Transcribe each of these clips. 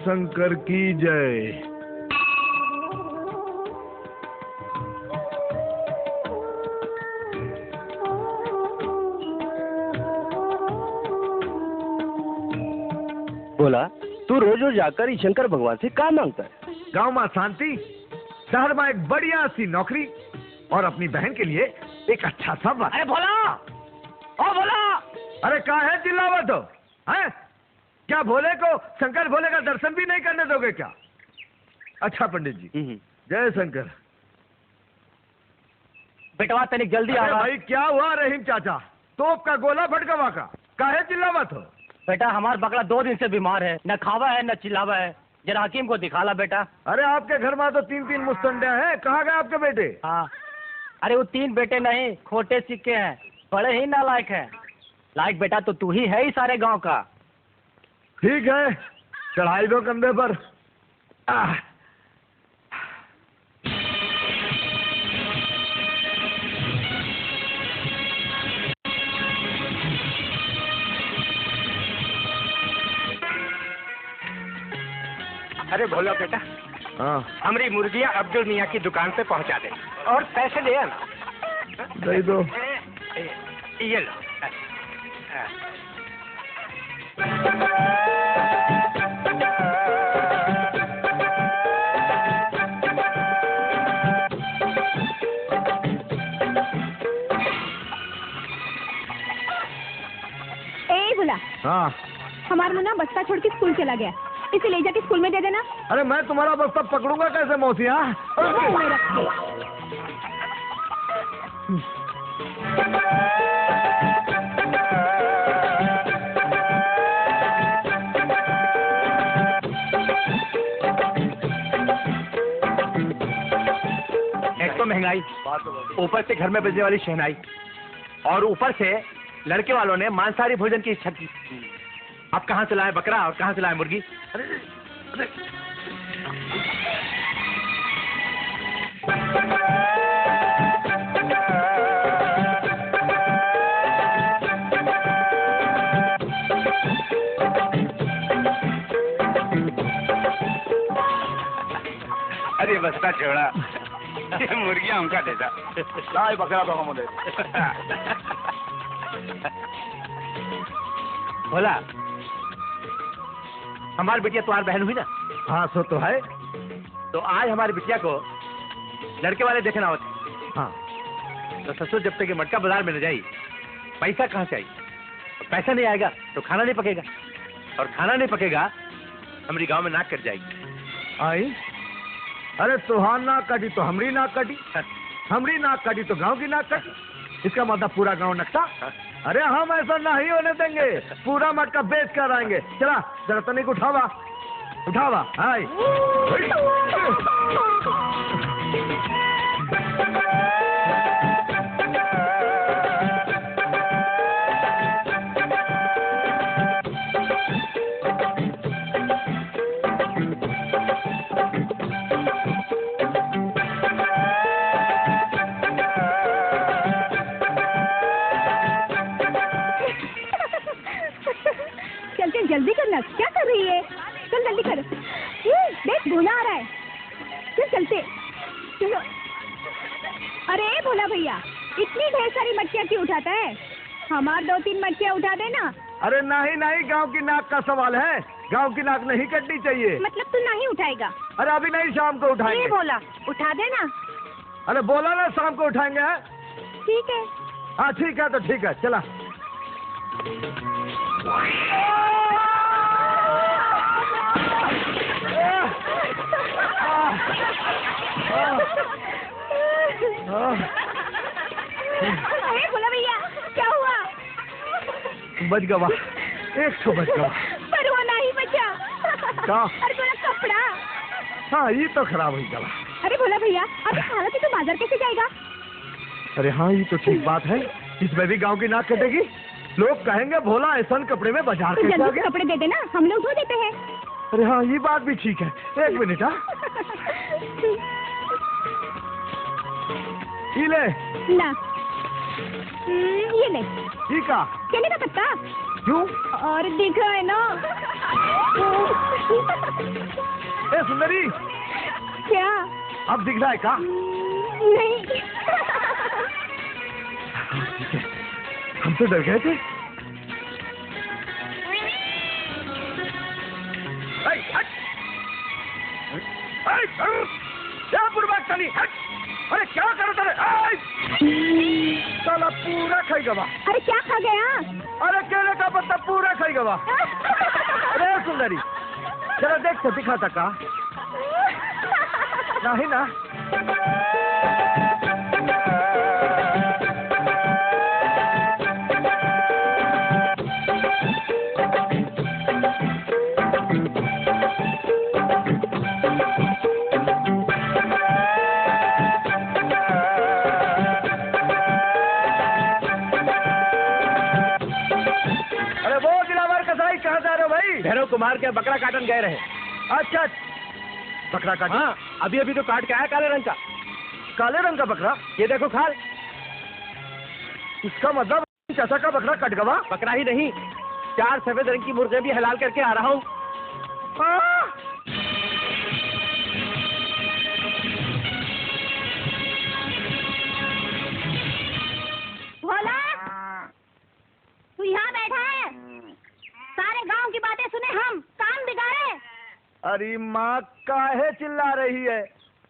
शंकर की जय। बोला, तू रोज रोज जाकर ही शंकर भगवान से क्या मांगता है? गांव में शांति, शहर में एक बढ़िया सी नौकरी और अपनी बहन के लिए एक अच्छा सा वर। अरे भोला, ओ भोला! अरे क्या है चिल्लावत हो? हैं? क्या भोले को, शंकर भोले का दर्शन भी नहीं करने दोगे क्या? अच्छा पंडित जी, जय शंकर। बेटवा तनिक जल्दी आ भाई क्या हुआ रहीम चाचा? तोप का गोला भटकवा का काहे चिल्लावत हो? बेटा, हमारा बकरा 2 दिन से बीमार है, न खावा है न चिल्लावा है। जरा हकीम को दिखा ला बेटा। अरे आपके घर में तो 3-3 मुस्तंडे हैं, कहाँ गए आपके बेटे? हाँ, अरे वो 3 बेटे नहीं, खोटे सिक्के हैं, बड़े ही नालायक हैं। लायक बेटा तो तू ही है ही सारे गांव का। ठीक है, चढ़ाई दो कंधे पर। अरे भोला बेटा, हाँ, हमारी मुर्गियाँ अब्दुल मियाँ की दुकान पे पहुँचा दे और पैसे ले आना। दे दो। ये लो। ए भोला, हाँ, हमारा मुन्ना बस्ता छोड़ के स्कूल चला गया, इसे ले जाके स्कूल में दे देना। अरे मैं तुम्हारा बस्ता पकड़ूंगा कैसे मौसी? हाँ, एक तो महंगाई, ऊपर से घर में बजने वाली शहनाई, और ऊपर से लड़के वालों ने मांसाहारी भोजन की इच्छा की। अब कहाँ से लाए बकरा और कहाँ से लाए मुर्गी? अरे बस्ता छोड़ा, ये मुर्गियां उनका देता। लाए बकरा तो हम दे। भोला, हमारी बिटिया तुम्हारी बहन हुई ना? हाँ, सो तो है। तो आज हमारी बिटिया को लड़के वाले देखना होते। हाँ, तो ससुर जब तक ये मटका बाजार में न जाए, पैसा कहाँ से आई? पैसा नहीं आएगा तो खाना नहीं पकेगा, और खाना नहीं पकेगा हमारी गांव में नाक कट जाएगी। आई? अरे तुहार नाक कटी तो हमरी नाक कटी, हमरी नाक कटी तो गांव की नाक कटी। इसका मतलब पूरा गांव नक्शा। अरे हम ऐसा नहीं होने देंगे, पूरा मटका बेच कर आएंगे। चला जरा तनिक उठावा, उठावा। हाय, जल्दी करना, क्या कर रही है? चल जल्दी कर। देख भोला आ रहा है, चल चलते चलो। अरे भोला भैया, इतनी ढेर सारी मच्छियाँ क्यों उठाता है? हमार 2-3 मच्छियाँ उठा देना। अरे नहीं नहीं, गांव की नाक का सवाल है, गांव की नाक नहीं कटनी चाहिए। मतलब तू नहीं उठाएगा? अरे अभी नहीं, शाम को उठाएंगे। ये भोला, उठा देना। अरे बोला ना शाम को उठाएंगे। ठीक है। हाँ ठीक है, तो ठीक है, चला। अरे भोला भैया, क्या हुआ? बच गवा, एक तो बच गवा, पर वो नहीं बचा। क्या? अरे तेरा कपड़ा। हाँ, ये तो खराब हो गया। अरे भोला भैया, अभी हालत है तो बाजार कैसे जाएगा? अरे हाँ, ये तो ठीक बात है, इसमें भी गांव की नाक कटेगी। लोग कहेंगे भोला ऐसा कपड़े में बाजार तो कैसे आ जल्दी गया? कपड़े दे देना, हम लोग धो देते हैं। अरे हाँ, ये बात भी ठीक है। एक मिनट। हाँ, ये ले ना, ये ले। ये का? केले का पत्ता। क्यों? और दिख रहा है ना, ए सुंदरी, क्या? अब दिख रहा है का? नहीं। हम तो डर गए थे। क्या बुरबाक चली? अरे क्या करो तेरे? साला पूरा खाई गवा। अरे क्या खा गया? अरे केले का पत्ता पूरा खाई गवा। अरे सुंदरी, जरा देख तो दिखा था का? नहीं ना? भैरव कुमार के बकरा काटन गए रहे। अच्छा, बकरा काट? हाँ, अभी अभी तो काट के आया काले रंग का। काले रंग का बकरा? ये देखो खाल। इसका मतलब चाचा का बकरा कट गवा? बकरा ही नहीं, 4 सफेद रंग की मुर्गे भी हलाल करके आ रहा हूँ। भोला, तू यहाँ बैठा है? सारे गांव की बातें सुने हम, काम बिगाड़े। अरे माँ काहे चिल्ला रही है?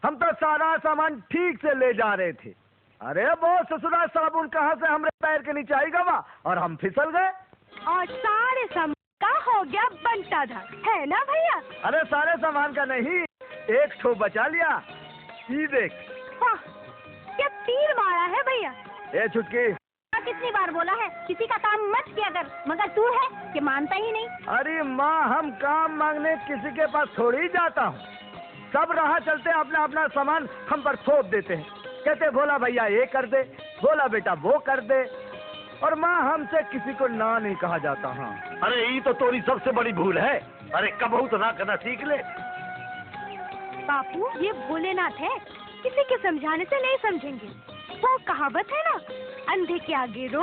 हम तो सारा सामान ठीक से ले जा रहे थे। अरे वो ससुरा साबुन कहाँ से हमरे पैर के नीचे आई गवा और हम फिसल गए। और सारे सामान का हो गया बंटाधार, है ना भैया? अरे सारे सामान का नहीं, एक ठो बचा लिया। ये देख। वाह, क्या तीर मारा है भैया। ए छुटकी, कितनी बार बोला है किसी का काम मत किया कर, मगर तू है कि मानता ही नहीं। अरे माँ, हम काम मांगने किसी के पास थोड़ी जाता हूँ। सब राह चलते अपना अपना सामान हम पर थोप देते हैं। कहते भोला भैया ये कर दे, भोला बेटा वो कर दे। और माँ, हमसे किसी को ना नहीं कहा जाता। हाँ, अरे ये तो तोरी सबसे बड़ी भूल है। अरे कबहू तो ना करना सीख ले। बापू, ये भोलेनाथ है, किसी के समझाने से नहीं समझेंगे। वो कहावत है ना, अंधे के आगे रो,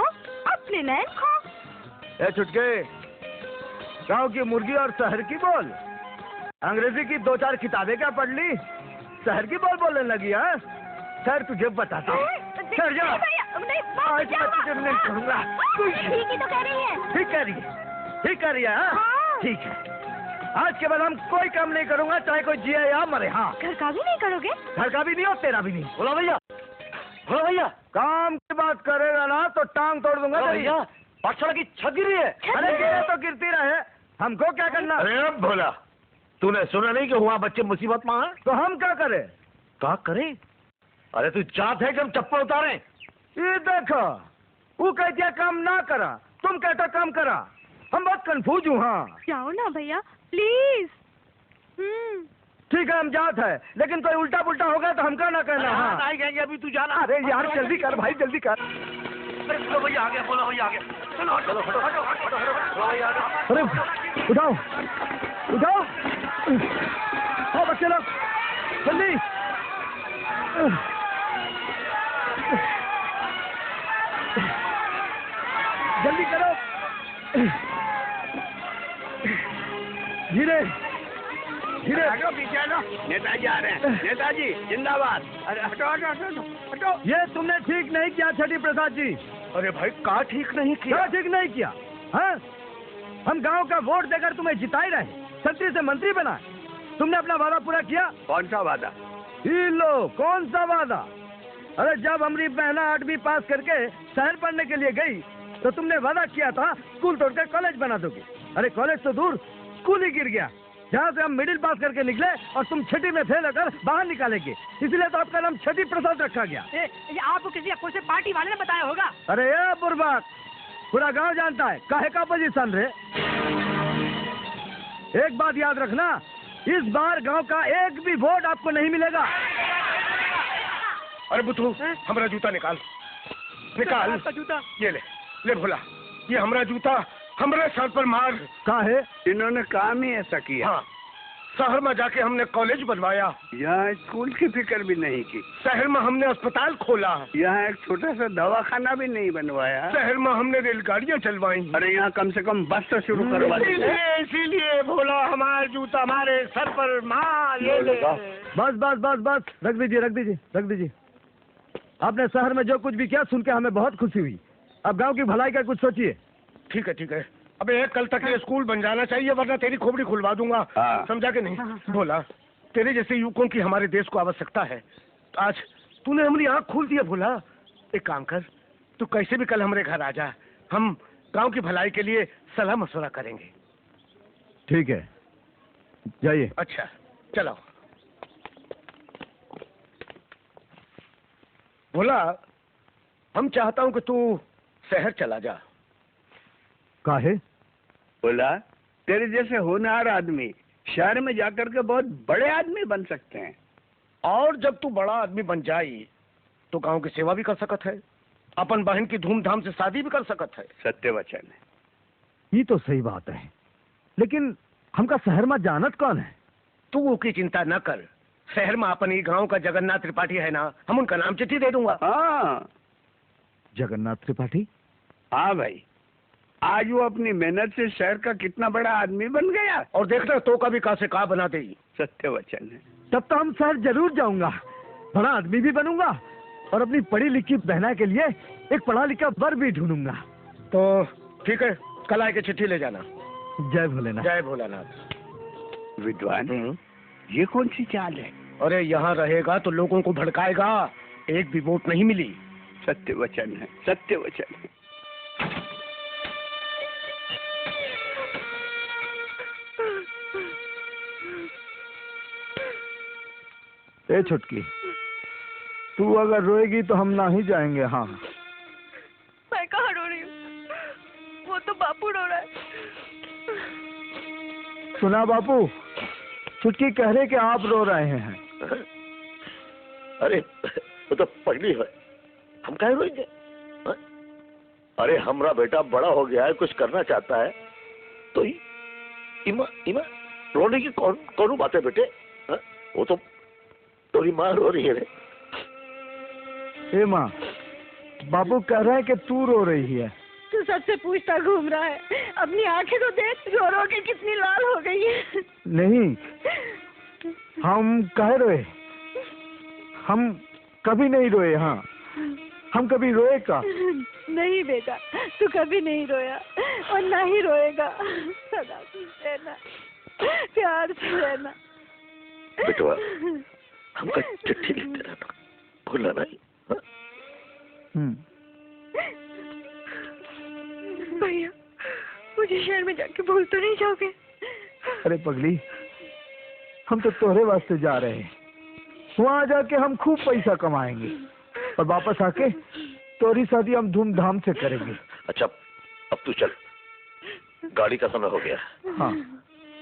अपने नैन खो। ए छुटके, गांव की मुर्गी और शहर की बोल। अंग्रेजी की 2-4 किताबें क्या पढ़ ली, शहर की बोल बोलने लगी है। सर तुझे बताता हूँ। सर जा। आज मैं तुझे नहीं करूँगा। ठीक ही तो कह रही है। ठीक कह रही है, ठीक कह रही है। हाँ? ठीक है, आज के बाद हम कोई काम नहीं करूँगा, चाहे कोई जिए या मरे। हाँ, घर का भी नहीं करोगे? घर का भी नहीं और तेरा भी नहीं। बोला भैया, बोला भैया, काम की बात करेगा ना तो टांग तोड़ दूंगा तेरी। भैया पाठशाला की छत गिरी है। अरे गिरे तो गिरती रहे, हमको क्या करना? अरे अब भोला, तूने सुना नहीं कि हुआ बच्चे मुसीबत में हैं? तो हम क्या करें? क्या करें? अरे तू चाहते है कि हम चप्पल उतारें? ये देखो, वो कहती है काम ना करा, तुम कहता काम करा। हम बहुत कंफ्यूज हूँ। हाँ, जाओ ना भैया प्लीज। ठीक है, हम जात है, लेकिन कोई उल्टा पुल्टा होगा तो हमका ना कहना। हाँ, नहीं कहेंगे, अभी तू जाना। अरे यार जल्दी कर भाई, जल्दी कर। अरे बोलो भैया आ गया, बोलो भैया आ गया। चलो चलो हटो हटो हटो हटो, बोलो भैया आ गया। अरे उठाओ उठाओ, आओ बच्चे लोग जल्दी। जल्दी करो, धीरे धीरे। पीछे हटो, नेताजी आ रहे हैं। नेताजी जिंदाबाद। अरे हटो हटो हटो हटो। ये तुमने ठीक नहीं किया छठी प्रसाद जी। अरे भाई का ठीक नहीं किया? क्या ठीक नहीं किया? हाँ, हम गांव का वोट देकर तुम्हें जिताए रहे, संतरी से मंत्री बनाए। तुमने अपना वादा पूरा किया? कौन सा वादा? ही लो, कौन सा वादा? अरे जब हमारी बहना 8वीं पास करके शहर पढ़ने के लिए गई तो तुमने वादा किया था स्कूल तोड़कर कॉलेज बना दोगे। अरे कॉलेज तो दूर, स्कूल ही गिर गया। जहाँ से हम मिडिल पास करके निकले और तुम छठी में फेल होकर बाहर निकालेंगे, इसलिए तो आपका नाम छठी प्रसाद रखा गया। आपको किसी अपोजिशन पार्टी वाले ने बताया होगा। अरे ये बुर्बाक, पूरा गांव जानता है काहे का पोजीशन रे। एक बात याद रखना, इस बार गांव का एक भी वोट आपको नहीं मिलेगा। अरे बुद्धू, हमारा जूता निकाल निकाल। आपका जूता? ये ले ले भोला, ये हमारा जूता हमारे सर पर मार। काहे? इन्होंने काम ही ऐसा किया। हाँ, शहर में जाके हमने कॉलेज बनवाया, यहाँ स्कूल की फिक्र भी नहीं की। शहर में हमने अस्पताल खोला, यहाँ एक छोटा सा दवाखाना भी नहीं बनवाया। शहर में हमने रेलगाड़ियाँ चलवाई। अरे यहाँ कम से कम बस तो शुरू करवा दी। इसीलिए बोला हमारे जूता हमारे सर पर मार ये ले। बस बस बस बस, रख दीजिए रख दीजिए रख दीजिए। आपने शहर में जो कुछ भी किया सुन के हमें बहुत खुशी हुई। अब गांव की भलाई का कुछ सोचिए। ठीक है ठीक है, अबे एक कल तक ये स्कूल बन जाना चाहिए, वरना तेरी खोपड़ी खुलवा दूंगा। हाँ। समझा के नहीं? भोला, तेरे जैसे युवकों की हमारे देश को आवश्यकता है। आज तूने हमारी आँख खोल दिया भोला। एक काम कर, तू कैसे भी कल हमारे घर आ जा, हम गांव की भलाई के लिए सलाह मशवरा करेंगे। ठीक है, जाइए। अच्छा चलो। भोला, हम चाहता हूँ कि तू शहर चला जा। काहे? बोला तेरे जैसे होनहार आदमी शहर में जाकर के बहुत बड़े आदमी बन सकते हैं। और जब तू बड़ा आदमी बन जाई तो गांव की सेवा भी कर सकत है, अपन बहन की धूमधाम से शादी भी कर सकत है। सत्य वचन है। ये तो सही बात है, लेकिन हमका शहर में जानत कौन है? तू उसकी चिंता न कर, शहर में अपन ही गांव का जगन्नाथ त्रिपाठी है ना, हम उनका नाम चिट्ठी दे दूंगा। हाँ जगन्नाथ त्रिपाठी? हाँ भाई, आज वो अपनी मेहनत से शहर का कितना बड़ा आदमी बन गया। और देखना तो का भी का से का बना दे। सत्य वचन है। तब तो हम शहर जरूर जाऊंगा, बड़ा आदमी भी बनूंगा और अपनी पढ़ी लिखी बहना के लिए एक पढ़ा लिखा वर भी ढूंढूंगा। तो ठीक है, कल आके चिट्ठी ले जाना। जय भोलेनाथ। जय भोलानाथ। विद्वान, ये कौन सी चाल है? अरे यहाँ रहेगा तो लोगों को भड़काएगा, एक भी वोट नहीं मिली। सत्य वचन है, सत्य वचन है। ए छुटकी, तू अगर रोएगी तो हम ना ही जाएंगे। हाँ, मैं कहाँ रो रही हूँ, वो तो बापू रो रहा है। सुना बापू, छुटकी कह रहे कि आप रो रहे हैं। अरे वो तो पगली है, हम कहे रोएंगे? हाँ? अरे हमारा बेटा बड़ा हो गया है, कुछ करना चाहता है, तो इमा इमा रोने की कौन बात है बेटे? हाँ? वो तो तोरी माँ रो रही है रे। ए माँ, बाबू कह रहे हैं कि तू रो रही है। तू सबसे पूछता घूम रहा है, अपनी आंखें तो देख, रो रो के कितनी लाल हो गई है। नहीं, हम कह रोए, हम कभी नहीं रोए। हाँ, हम कभी रोए का? नहीं बेटा, तू कभी नहीं रोया और ना ही रोएगा। सदा खुश रहना, प्यार से रहना। बेटवा, हमका चिट्ठी लिखते रहना, भूलना नहीं। हाँ? भैया, मुझे शहर में जाके भूल तो नहीं जाओगे? अरे पगली, हम तो तोहरे वास्ते जा रहे हैं। वहाँ जाके हम खूब पैसा कमाएंगे और वापस आके तोरी शादी हम धूमधाम से करेंगे। अच्छा, अब तू चल, गाड़ी का समय हो गया। हाँ।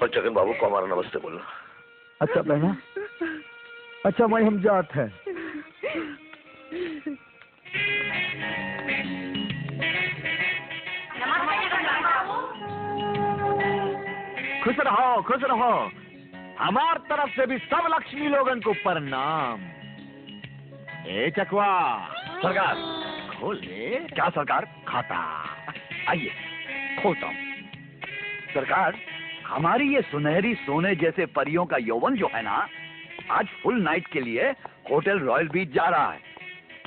और जगन बाबू को हमारा नमस्ते बोलना। अच्छा बहना, अच्छा मैं हम जात है। खुश रहो, खुश रहो। हमार तरफ से भी सब लक्ष्मी लोगन को प्रणाम। ए चकवा, सरकार। खोल दे। क्या सरकार? खाता। आइए खोलता हूँ। सरकार, हमारी ये सुनहरी सोने जैसे परियों का यौवन जो है ना, आज फुल नाइट के लिए होटल रॉयल बीच जा रहा है।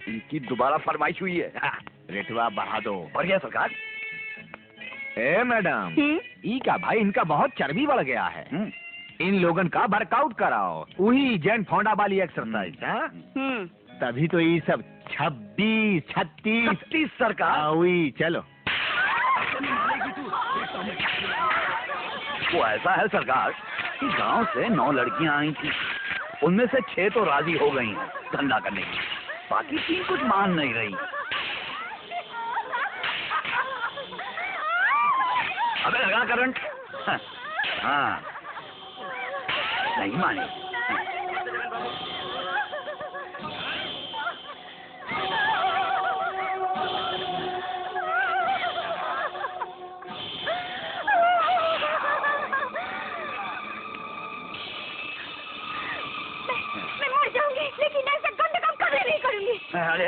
इनकी दोबारा फरमाइश हुई है। रेटवा बढ़ा दो। बढ़िया सरकार। ए मैडम, ई का भाई, इनका बहुत चर्बी बढ़ गया है। इन लोगन का वर्कआउट कराओ, वही जैन फोंडा वाली एक्सरसाइज। तभी तो ये सब 26, 36 सरकार। वही चलो। वो ऐसा है सरकार कि गांव से 9 लड़कियां आई थी, उनमें से 6 तो राजी हो गई हैं धंधा करने की, बाकी 3 कुछ मान नहीं रही। अबे लगा करंट। हाँ, नहीं माने। लेकिन ऐसा गंदा काम कभी नहीं करूंगी।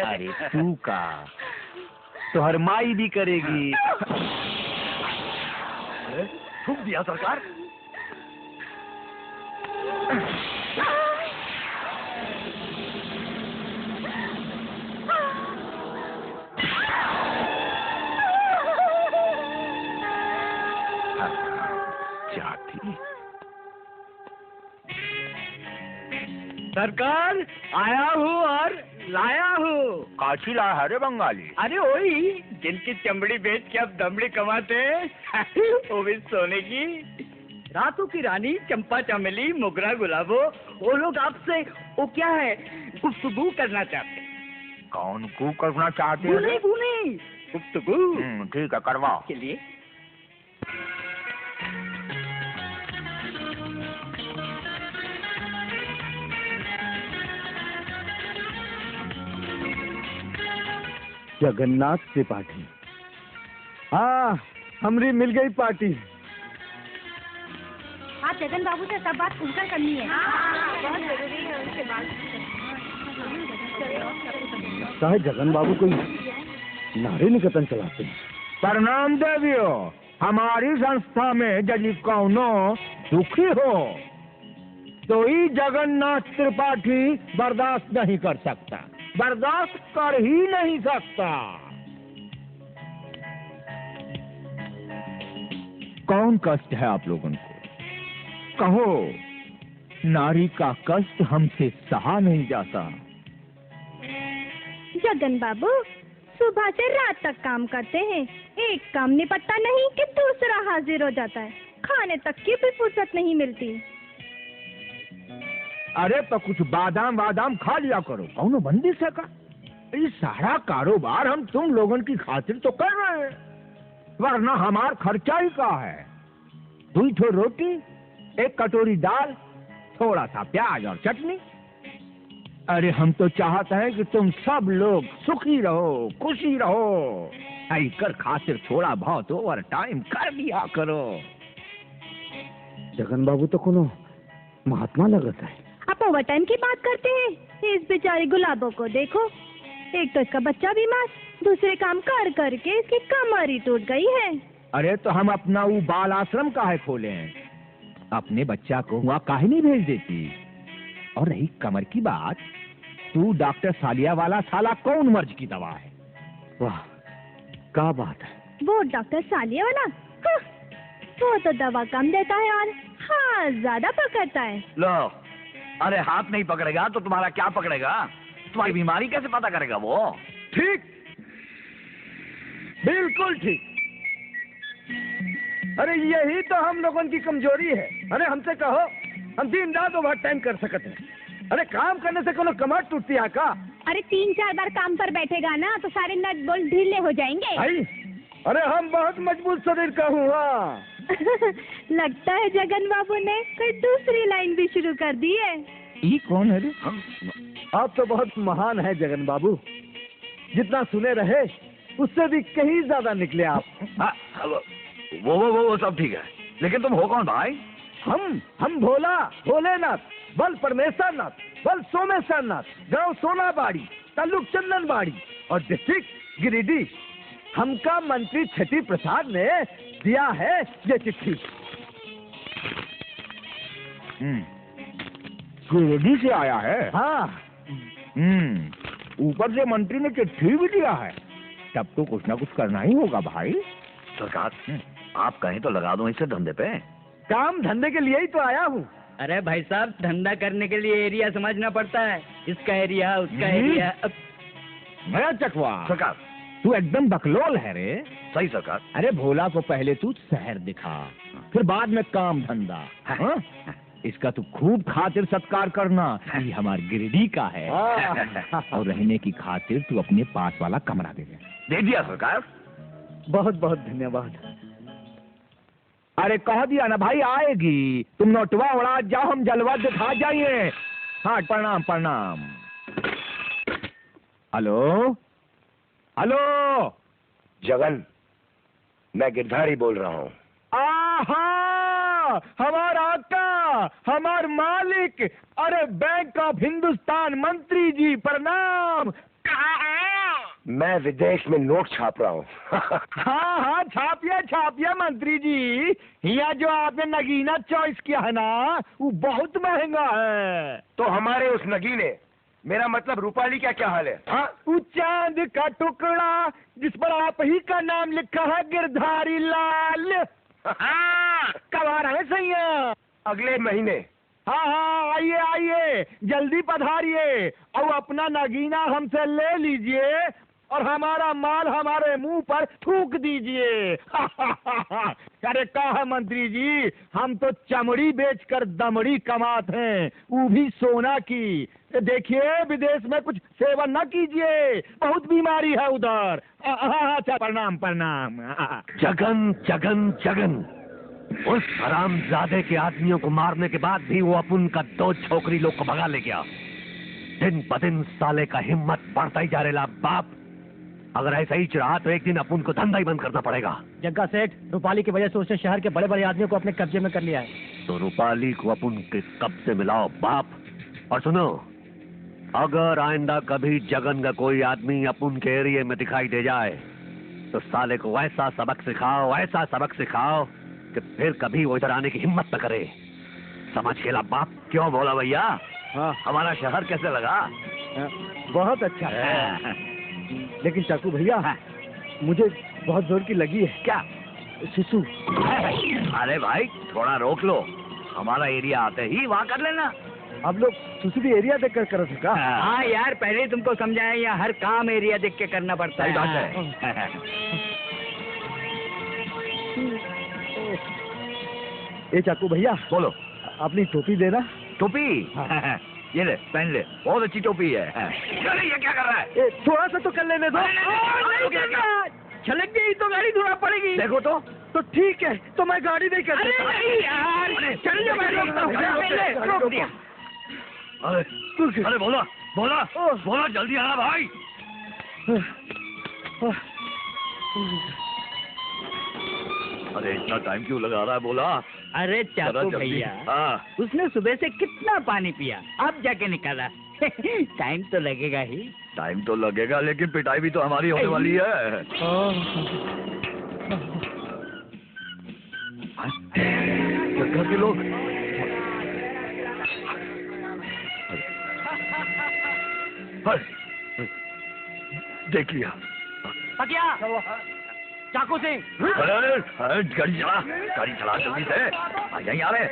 अरे तू का तो हर माई भी करेगी। थूक दिया सरकार। सरकार आया हूँ और लाया हूँ। काची ला है रे बंगाली? अरे वही जिनकी चमड़ी बेच के अब दमड़ी कमाते हैं, वो भी सोने की। रातों की रानी, चंपा चमेली, मोगरा गुलाबो, वो लोग आपसे वो क्या है गुफ्तगू करना चाहते हैं। कौन को करना चाहते गुने गुने गुफ्तगू ठीक है, करवाओ। चलिए। जगन्नाथ त्रिपाठी। हाँ, हमरी मिल गई पार्टी। आप जगन बाबू से सब बात खुलकर करनी है। बहुत जरूरी है उनसे बात। चाहे जगन बाबू कोई नारे निकतन चलाते हैं। प्रणाम देवियो। हमारी संस्था में यदि कौनो दुखी हो तो ही जगन्नाथ त्रिपाठी बर्दाश्त नहीं कर सकता, बर्दाश्त कर ही नहीं सकता। कौन कष्ट है आप लोगों को? कहो। नारी का कष्ट हमसे सहा नहीं जाता। जगन बाबू सुबह से रात तक काम करते हैं, एक काम निपटता नहीं कि दूसरा हाजिर हो जाता है। खाने तक की भी फुर्सत नहीं मिलती। अरे तो कुछ बादाम वादाम खा लिया करो, कौनो बंदिश है का? ये सारा कारोबार हम तुम लोगों की खातिर तो कर रहे हैं, वरना हमार खर्चा ही का है। 2 ठो रोटी, 1 कटोरी दाल, थोड़ा सा प्याज और चटनी। अरे हम तो चाहते हैं कि तुम सब लोग सुखी रहो, खुशी रहो। कर खातिर थोड़ा बहुत ओवर टाइम कर लिया करो। जगन बाबू तो कोनो महात्मा लगता है। आप ओवर टाइम की बात करते हैं? इस बेचारे गुलाबों को देखो, एक तो इसका बच्चा बीमार, दूसरे काम कर करके इसकी कमर ही टूट गई है। अरे तो हम अपना वो बाल आश्रम काहे खोले हैं? अपने बच्चा को वहाँ काहे नहीं भेज देती? और रही कमर की बात, तू डॉक्टर सालिया वाला साला कौन मर्ज की दवा है? वाह, क्या बात है। वो डॉक्टर सालिया वाला? हाँ, वो तो दवा कम देता है और हाँ ज्यादा पकड़ता है। लो, अरे हाथ नहीं पकड़ेगा तो तुम्हारा क्या पकड़ेगा? तुम्हारी बीमारी कैसे पता करेगा वो? ठीक, बिल्कुल ठीक। अरे यही तो हम लोगों की कमजोरी है। अरे हमसे कहो, हम दिन रात ओवर टाइम कर सकते हैं। अरे काम करने से कोनो कमर टूटती है का? अरे 3-4 बार काम पर बैठेगा ना तो सारे नट बोल्ट ढीले हो जाएंगे। भाई, अरे हम बहुत मजबूत शरीर का हूँ। हाँ। लगता है जगन बाबू ने कोई दूसरी लाइन भी शुरू कर दी है। ये कौन है रे? आप तो बहुत महान है जगन बाबू, जितना सुने रहे उससे भी कहीं ज्यादा निकले आप। वो सब ठीक है, लेकिन तुम हो कौन भाई? हम भोला भोलेनाथ, बल परमेश्वर नाथ, बल सोमेश्वर नाथ, गाँव सोनाबाड़ी, ताल्लुक चंदनबाड़ी और डिस्ट्रिक्ट गिरिडीह। हमका मंत्री छठी प्रसाद ने दिया है ये चिट्ठी। गिरिडीह से आया है? हाँ। ऊपर से मंत्री ने चिट्ठी भी दिया है, तब तो कुछ ना कुछ करना ही होगा भाई। सरकार, आप कहें तो लगा दो इसे धंधे पे। काम धंधे के लिए ही तो आया हूँ। अरे भाई साहब, धंधा करने के लिए एरिया समझना पड़ता है। इसका एरिया, उसका एरिया। नया चकवा सरकार, तू एकदम बकलोल है रे। सही सरकार। अरे भोला को पहले तू शहर दिखा, फिर बाद में काम धंधा। हाँ? इसका तू खूब खातिर सत्कार करना, ये हमारे गिरिडीह का है। और रहने की खातिर तू अपने पास वाला कमरा दे दिया सरकार। बहुत बहुत धन्यवाद। अरे कह दिया ना भाई, आएगी। तुम नोटवा उड़ा जाओ, हम जलवा दिखा जाइए। हाँ, प्रणाम प्रणाम। हेलो हेलो, जगन, मैं गिरधारी बोल रहा हूँ। आहा, हमारा आका, हमार मालिक, अरे बैंक ऑफ हिंदुस्तान मंत्री जी प्रणाम। मैं विदेश में नोट छाप रहा हूँ। हाँ हाँ, छापिया मंत्री जी। यहाँ जो आपने नगीना चॉइस किया है ना, वो बहुत महंगा है। तो हमारे उस नगीने, मेरा मतलब रूपाली का क्या हाल है? हाँ? वो चांद का टुकड़ा जिस पर आप ही का नाम लिखा है गिरधारी लाल। कब आ रहे हैं सैया? अगले महीने। हाँ हाँ, आइए आइए, जल्दी पधारिए और अपना नगीना हमसे ले लीजिए और हमारा माल हमारे मुंह पर थूक दीजिए। अरे कहा मंत्री जी, हम तो चमड़ी बेचकर दमड़ी कमाते हैं, वो भी सोना की। देखिए, विदेश में कुछ सेवन न कीजिए, बहुत बीमारी है उधर। अच्छा, प्रणाम प्रणाम। जगन जगन जगन, उस हरामजादे के आदमियों को मारने के बाद भी वो अपन का 2 छोकरी लोग को भगा ले गया। दिन ब दिन साले का हिम्मत बढ़ता ही जा रहा बाप। अगर ऐसा ही रहा तो एक दिन अपन को धंधा ही बंद करना पड़ेगा। जग्गा सेठ, रूपाली की वजह से उसने शहर के बड़े बड़े आदमियों को अपने कब्जे में कर लिया है। तो रूपाली को अपन के कब्जे में लाओ बाप। और सुनो, अगर आइंदा कभी जगन का कोई आदमी अपन के एरिया में दिखाई दे जाए तो साले को ऐसा सबक सिखाओ कि फिर कभी वो इधर आने की हिम्मत न करे। समझ खेला बाप? क्यों बोला भैया? हाँ, हमारा शहर कैसे लगा? बहुत अच्छा है। लेकिन चाकू भैया, मुझे बहुत जोर की लगी है। क्या? शिशु। अरे भाई, थोड़ा रोक लो, हमारा एरिया आते ही वहाँ कर लेना। आप लोग सुसु भी एरिया देखकर कर सका? हाँ यार, पहले तुमको समझाया, यहाँ हर काम एरिया देख के करना पड़ता सही बात है। है। ये चाकू भैया, बोलो। अपनी टोपी देना। टोपी? ये ले, पहन ले, बहुत अच्छी टोपी है। अरे ये क्या कर रहा है? थोड़ा सा तो कर लेने दो। छलक गई तो गाड़ी धोना पड़ेगी। देखो तो ठीक है, तो मैं गाड़ी नहीं कर अरे सकता। नहीं यार, चल जा, मैं रोकता हूँ। रोक दिया। अरे बोला जल्दी आना भाई। अरे इतना टाइम क्यों लगा रहा है? बोला। अरे जरा चाकू जल्दी। भैया, हाँ। उसने सुबह से कितना पानी पिया, अब जाके निकाला। टाइम तो लगेगा ही। टाइम तो लगेगा, लेकिन पिटाई भी तो हमारी होने वाली है। घर के लोग। देख लिया। चाकू सिंह, अरे गाड़ी चला जल्दी से। यहीं आ रहे।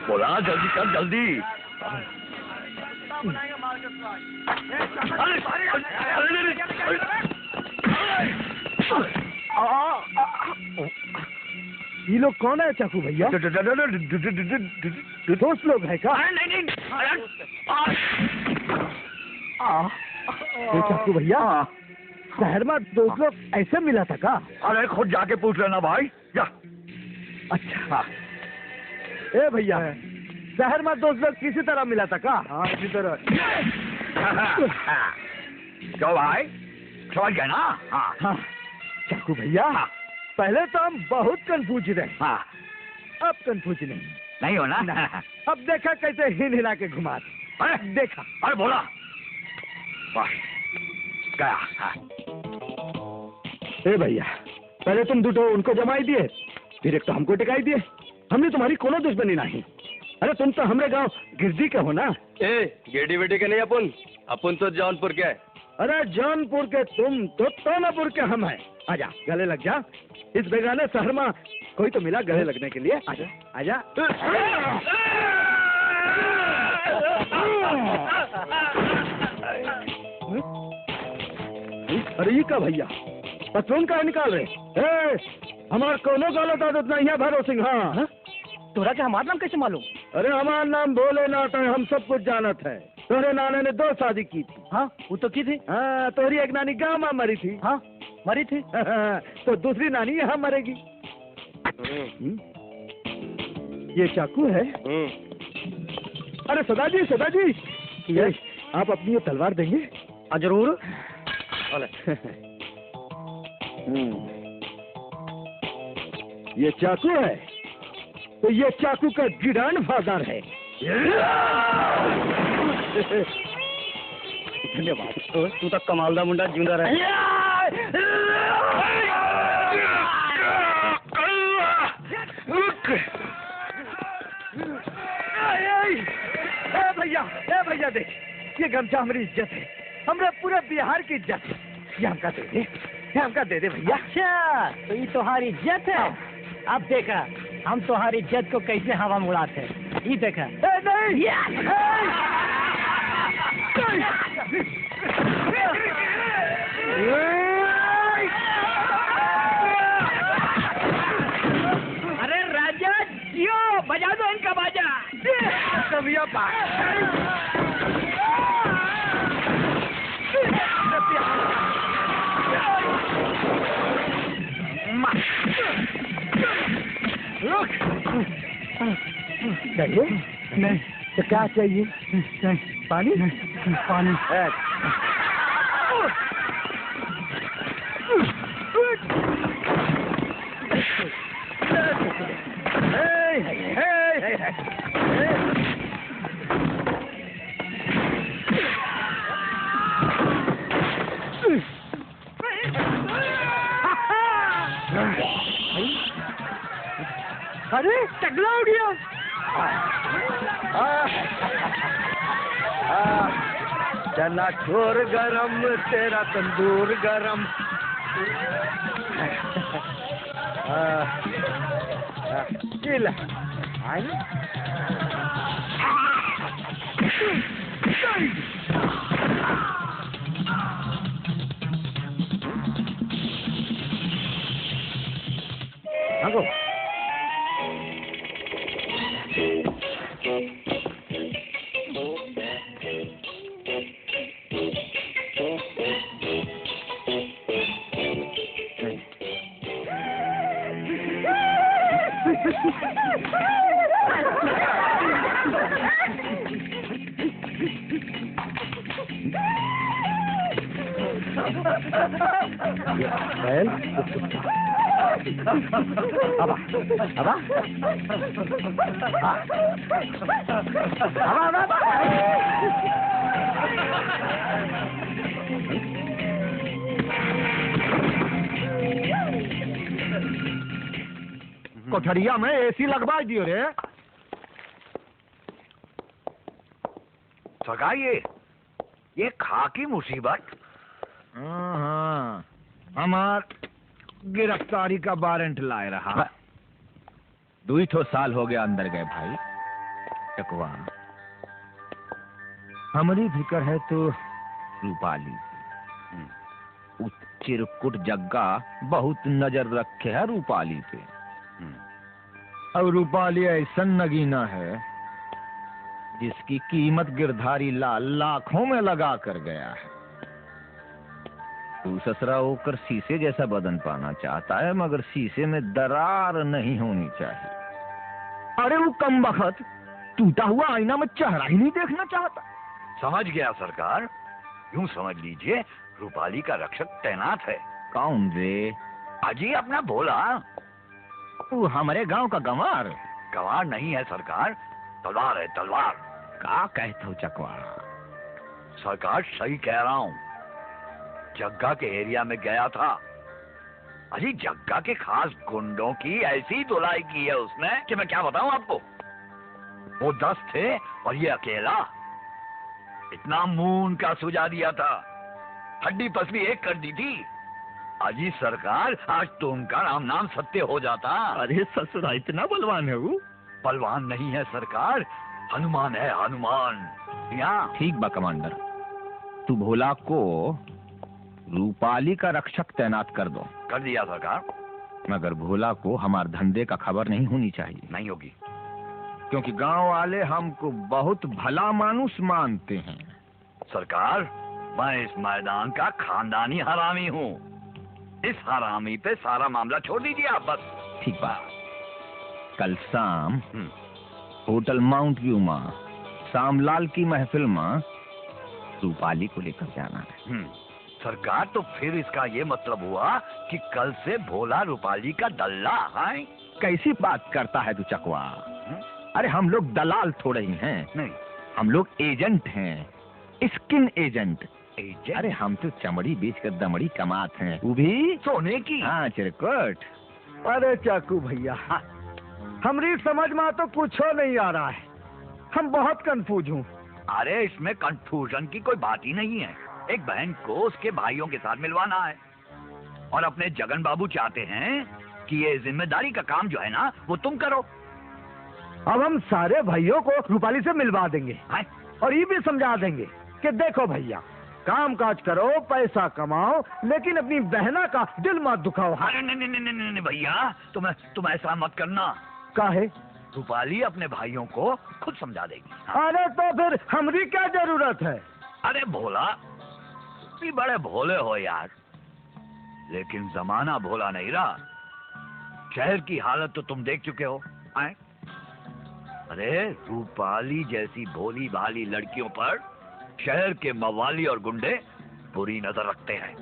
बोला जल्दी कर, जल्दी। ये लोग कौन है चाकू भैया? दोस्त लोग है क्या? नहीं। ये चाकू भैया, शहर में दोस्त लोग ऐसे मिला था का? अरे खुद जाके पूछ लेना भाई, जा। अच्छा। ए भैया, शहर में दोस्त लोग किसी तरह मिला था का? हाँ, इसी तरह। क्यों भाई, समझ गए ना? हाँ। चाकू भैया, पहले तो हम बहुत कंफ्यूज रहे। हाँ। अब कंफ्यूज नहीं हो ना? अब देखा कैसे हिला के घुमा। अरे देखा। अरे बोला। वाह, गया। हाँ। ए भैया, पहले तुम दुटो उनको जमाई दिए, फिर एक तो हमको टिकाई दिए। हमने तुम्हारी कोनो दुश्मनी नहीं। अरे तुम तो हमरे गांव गिरदी के हो ना? गेडी बेटी के नहीं, अपन तो जौनपुर के। अरे जौनपुर के तुम तो तोनापुर के हम हैं। आजा, गले लग जा। इस बेगाने शहर में कोई तो मिला गले लगने के लिए। आजा आजा। अरे ये का भैया, पत्रों का निकाल रहे? हमार कोनो गलत आदत नहीं है भैरव सिंह। हाँ, तोरा के हमारा नाम कैसे मालूम? अरे हमारा नाम भोलेनाथ है, हम सब कुछ जानत है। तोरे नाने ने 2 शादी की थी। हाँ, वो तो की थी। हाँ, तोरी एक नानी गाँव में मरी थी। हाँ, मरी थी। तो दूसरी नानी यहाँ मरेगी। ये चाकू है। अरे सदा जी, ये आप अपनी ये तलवार देंगे? जरूर। ये चाकू है। तो ये चाकू का ग्रैंडफादर है। धन्यवाद। तू तो कमालदा मुंडा जिंदा रहे। भैया देख, ये गमछा हमारी इज्जत है, हमरे पूरे बिहार की इज्जत है। ये हमका दे दे, ये हमका दे दे भैया। अच्छा, तो ये तुम्हारी इज्जत है। अब देखा हम तुम्हारी इज्जत को कैसे हवा में उड़ाते हैं। ये देखा। अरे राजा जियो, बजा दो इनका बाजा। भैया चाहिए? नहीं तो क्या चाहिए? पानी पानी। अरे टकला उड़ गया। चना चोर गरम, तेरा तंदूर गरम। चिल्ला भागो। कोठरिया में एसी लगवा दियो रे। सरकार ये खाकी मुसीबत। हाँ, हमार गिरफ्तारी का वारंट लाए रहा। 2 साल हो गया अंदर गए भाई। चकवा हमारी फिक्र है तो रूपाली। चिरकुट जग्गा बहुत नजर रखे है रूपाली पे। और रूपाली ऐसा नगीना है जिसकी कीमत गिरधारी लाल लाखों में लगा कर गया है। तू ससरा होकर शीशे जैसा बदन पाना चाहता है, मगर शीशे में दरार नहीं होनी चाहिए। अरे वो कम बखत टूटा हुआ आईना में चेहरा ही नहीं देखना चाहता। समझ गया सरकार, यूं समझ लीजिए रूपाली का रक्षक तैनात है। कौन रे? अजी अपना भोला। तू हमारे गांव का गंवार? गंवार नहीं है सरकार, तलवार है तलवार। का कहते हो चकवा? सरकार सही कह रहा हूँ। जग्गा के एरिया में गया था। अजी जग्गा के खास गुंडों की ऐसी धुलाई की है उसने कि मैं क्या बताऊं आपको। वो 10 थे और ये अकेला। इतना मून का सुझा दिया था, हड्डी पसली एक कर दी थी। अजी सरकार, आज तो उनका नाम सत्य हो जाता। अरे ससुरा इतना बलवान है वो? बलवान नहीं है सरकार, हनुमान है हनुमान। यहाँ ठीक बा कमांडर, तू भोला को रूपाली का रक्षक तैनात कर दो। कर दिया सरकार। मगर भोला को हमारे धंधे का खबर नहीं होनी चाहिए। नहीं होगी, क्योंकि गांव वाले हमको बहुत भला मानुस मानते हैं। सरकार, मैं इस मैदान का खानदानी हरामी हूँ। इस हरामी पे सारा मामला छोड़ दीजिए आप बस। ठीक बात। कल शाम होटल माउंट व्यू में शामलाल की महफिल में रूपाली को लेकर जाना है। सरकार, तो फिर इसका ये मतलब हुआ कि कल से भोला रूपाली का दल्ला है। कैसी बात करता है तू चकवा? अरे हम लोग दलाल थोड़े ही हैं, नहीं, हम लोग एजेंट हैं, स्किन एजेंट। एजेंट? अरे हम तो चमड़ी बेच कर दमड़ी कमाते हैं, वो भी सोने की? हाँ चिरकुट। अरे चाकू भैया, हमारी समझ में तो कुछ हो नहीं आ रहा है, हम बहुत कंफ्यूज हूँ। अरे इसमें कंफ्यूजन की कोई बात ही नहीं है। एक बहन को उसके भाइयों के साथ मिलवाना है और अपने जगन बाबू चाहते हैं कि ये जिम्मेदारी का काम जो है ना वो तुम करो। अब हम सारे भाइयों को रूपाली से मिलवा देंगे हैं? और ये भी समझा देंगे कि देखो भैया, काम काज करो, पैसा कमाओ, लेकिन अपनी बहना का दिल मत दुखाओ। अरे नहीं नहीं नहीं नहीं भैया, तुम ऐसा मत करना। काहे? रूपाली अपने भाइयों को खुद समझा देगी। हाँ। अरे तो फिर हमारी क्या जरूरत है? अरे भोला, भी बड़े भोले हो यार, लेकिन जमाना भोला नहीं रहा। शहर की हालत तो तुम देख चुके हो। आए? अरे रूपाली जैसी भोली भाली लड़कियों पर शहर के मवाली और गुंडे बुरी नजर रखते हैं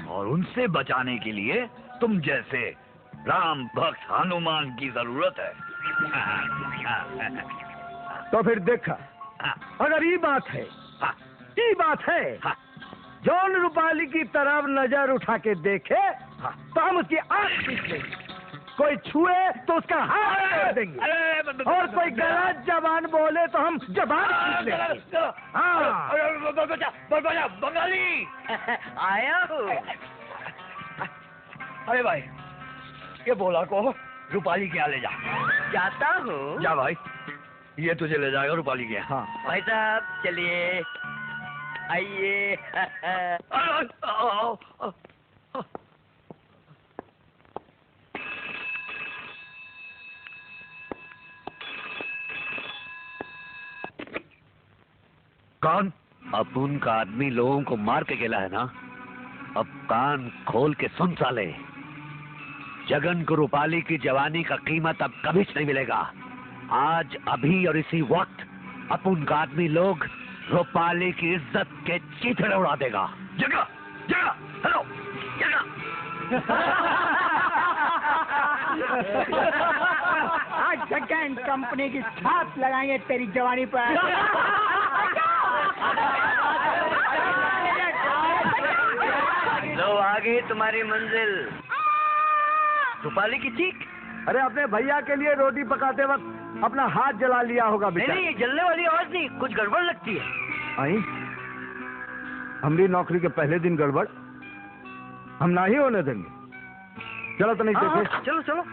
और उनसे बचाने के लिए तुम जैसे राम भक्त हनुमान की जरूरत है। तो फिर देखा, अगर ये बात है, ये बात है, जॉन रूपाली की तरफ नजर उठा के देखे तो हम उसकी आंख खींच लेंगे, कोई छुए तो उसका हाथ तोड़ देंगे, और कोई गलत जबान बोले तो हम जबान खींच लेंगे। हाँ। बंगाली आया हूँ। अरे भाई, ये बोला को रूपाली के यहाँ ले जा। जाता हूँ। जा भाई, ये तुझे ले जाएगा रूपाली के यहाँ। हाँ। भाई साहब चलिए, आइए। कौन? अपुन का आदमी लोगों को मार के गेला है ना। अब कान खोल के सुन साले, जगन को रूपाली की जवानी का कीमत अब कभी नहीं मिलेगा। आज अभी और इसी वक्त अपुन का आदमी लोग रूपाली की इज्जत के चीथड़े उड़ा देगा। जगह जगह, हेलो जगह। आज जगन कंपनी की छाप लगाएंगे तेरी जवानी पर। लो आ गई तुम्हारी मंजिल, रूपाली की चीख। अरे अपने भैया के लिए रोटी पकाते वक्त अपना हाथ जला लिया होगा बेटा। नहीं, ये जलने वाली आवाज नहीं, कुछ गड़बड़ लगती है। आई, हमारी नौकरी के पहले दिन गड़बड़ हम ना ही होने देंगे। चलो तो नहीं देखे। चलो चलो।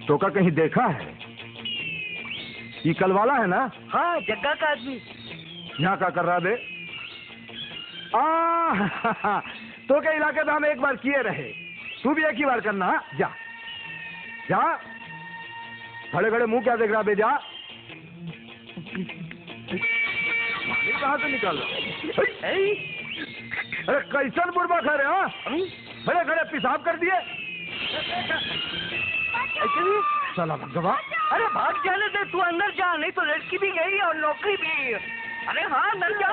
तो का कहीं देखा है? ये कल वाला है ना? हाँ, जग्गा का आदमी। यहाँ का कर रहा बे? तो के इलाके में हम एक बार किए रहे, तू भी एक ही बार करना। जा जा, खड़े खड़े मुंह क्या देख रहा बे? जा, कहाँ से निकल रहा? अरे कैसन बुढ़बा खा रहे? हाँ, खड़े खड़े पेशाब कर दिए। चला भगवान। अरे भाग जाने दे, तू अंदर जा, नहीं तो लड़की भी गई और नौकरी भी। अरे हाँ, अंदर जा।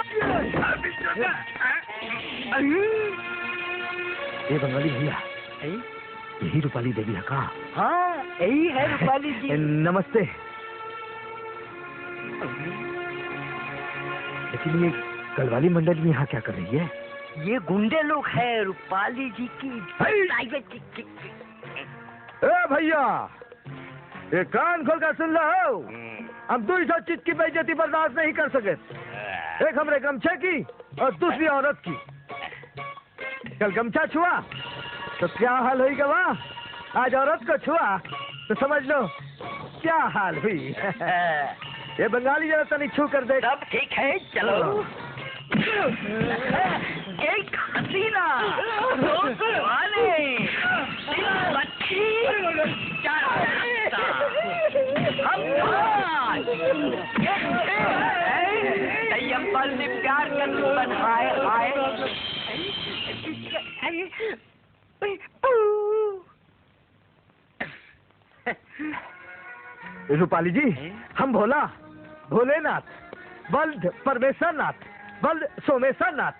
ये बंगाली भैया, यही रूपाली देवी है का? हाँ, यही है रूपाली जी। नमस्ते। लेकिन ये कलवाली मंडल में यहाँ क्या कर रही है? ये गुंडे लोग हैं रूपाली जी की प्राइवेट। ए भैया, ये कान खोल कर सुन लो, हम दूसरी चीज की बेइज्जती बर्दाश्त नहीं कर सके। एक हमरे गमछे की और दूसरी औरत की। कल गमछा छुआ तो क्या हाल हुई गवा, आज औरत को छुआ तो समझ लो क्या हाल हुई। ये बंगाली जरा तनिक छू कर देख। सब ठीक है, चलो। एक हसीना, दो वाले, तीन बच्ची, चार हम पल में प्यार कर बनाए आए। रूपाली जी, हम भोला भोलेनाथ, बल्द परमेश्वर नाथ, बल्द सोमेश्वर नाथ,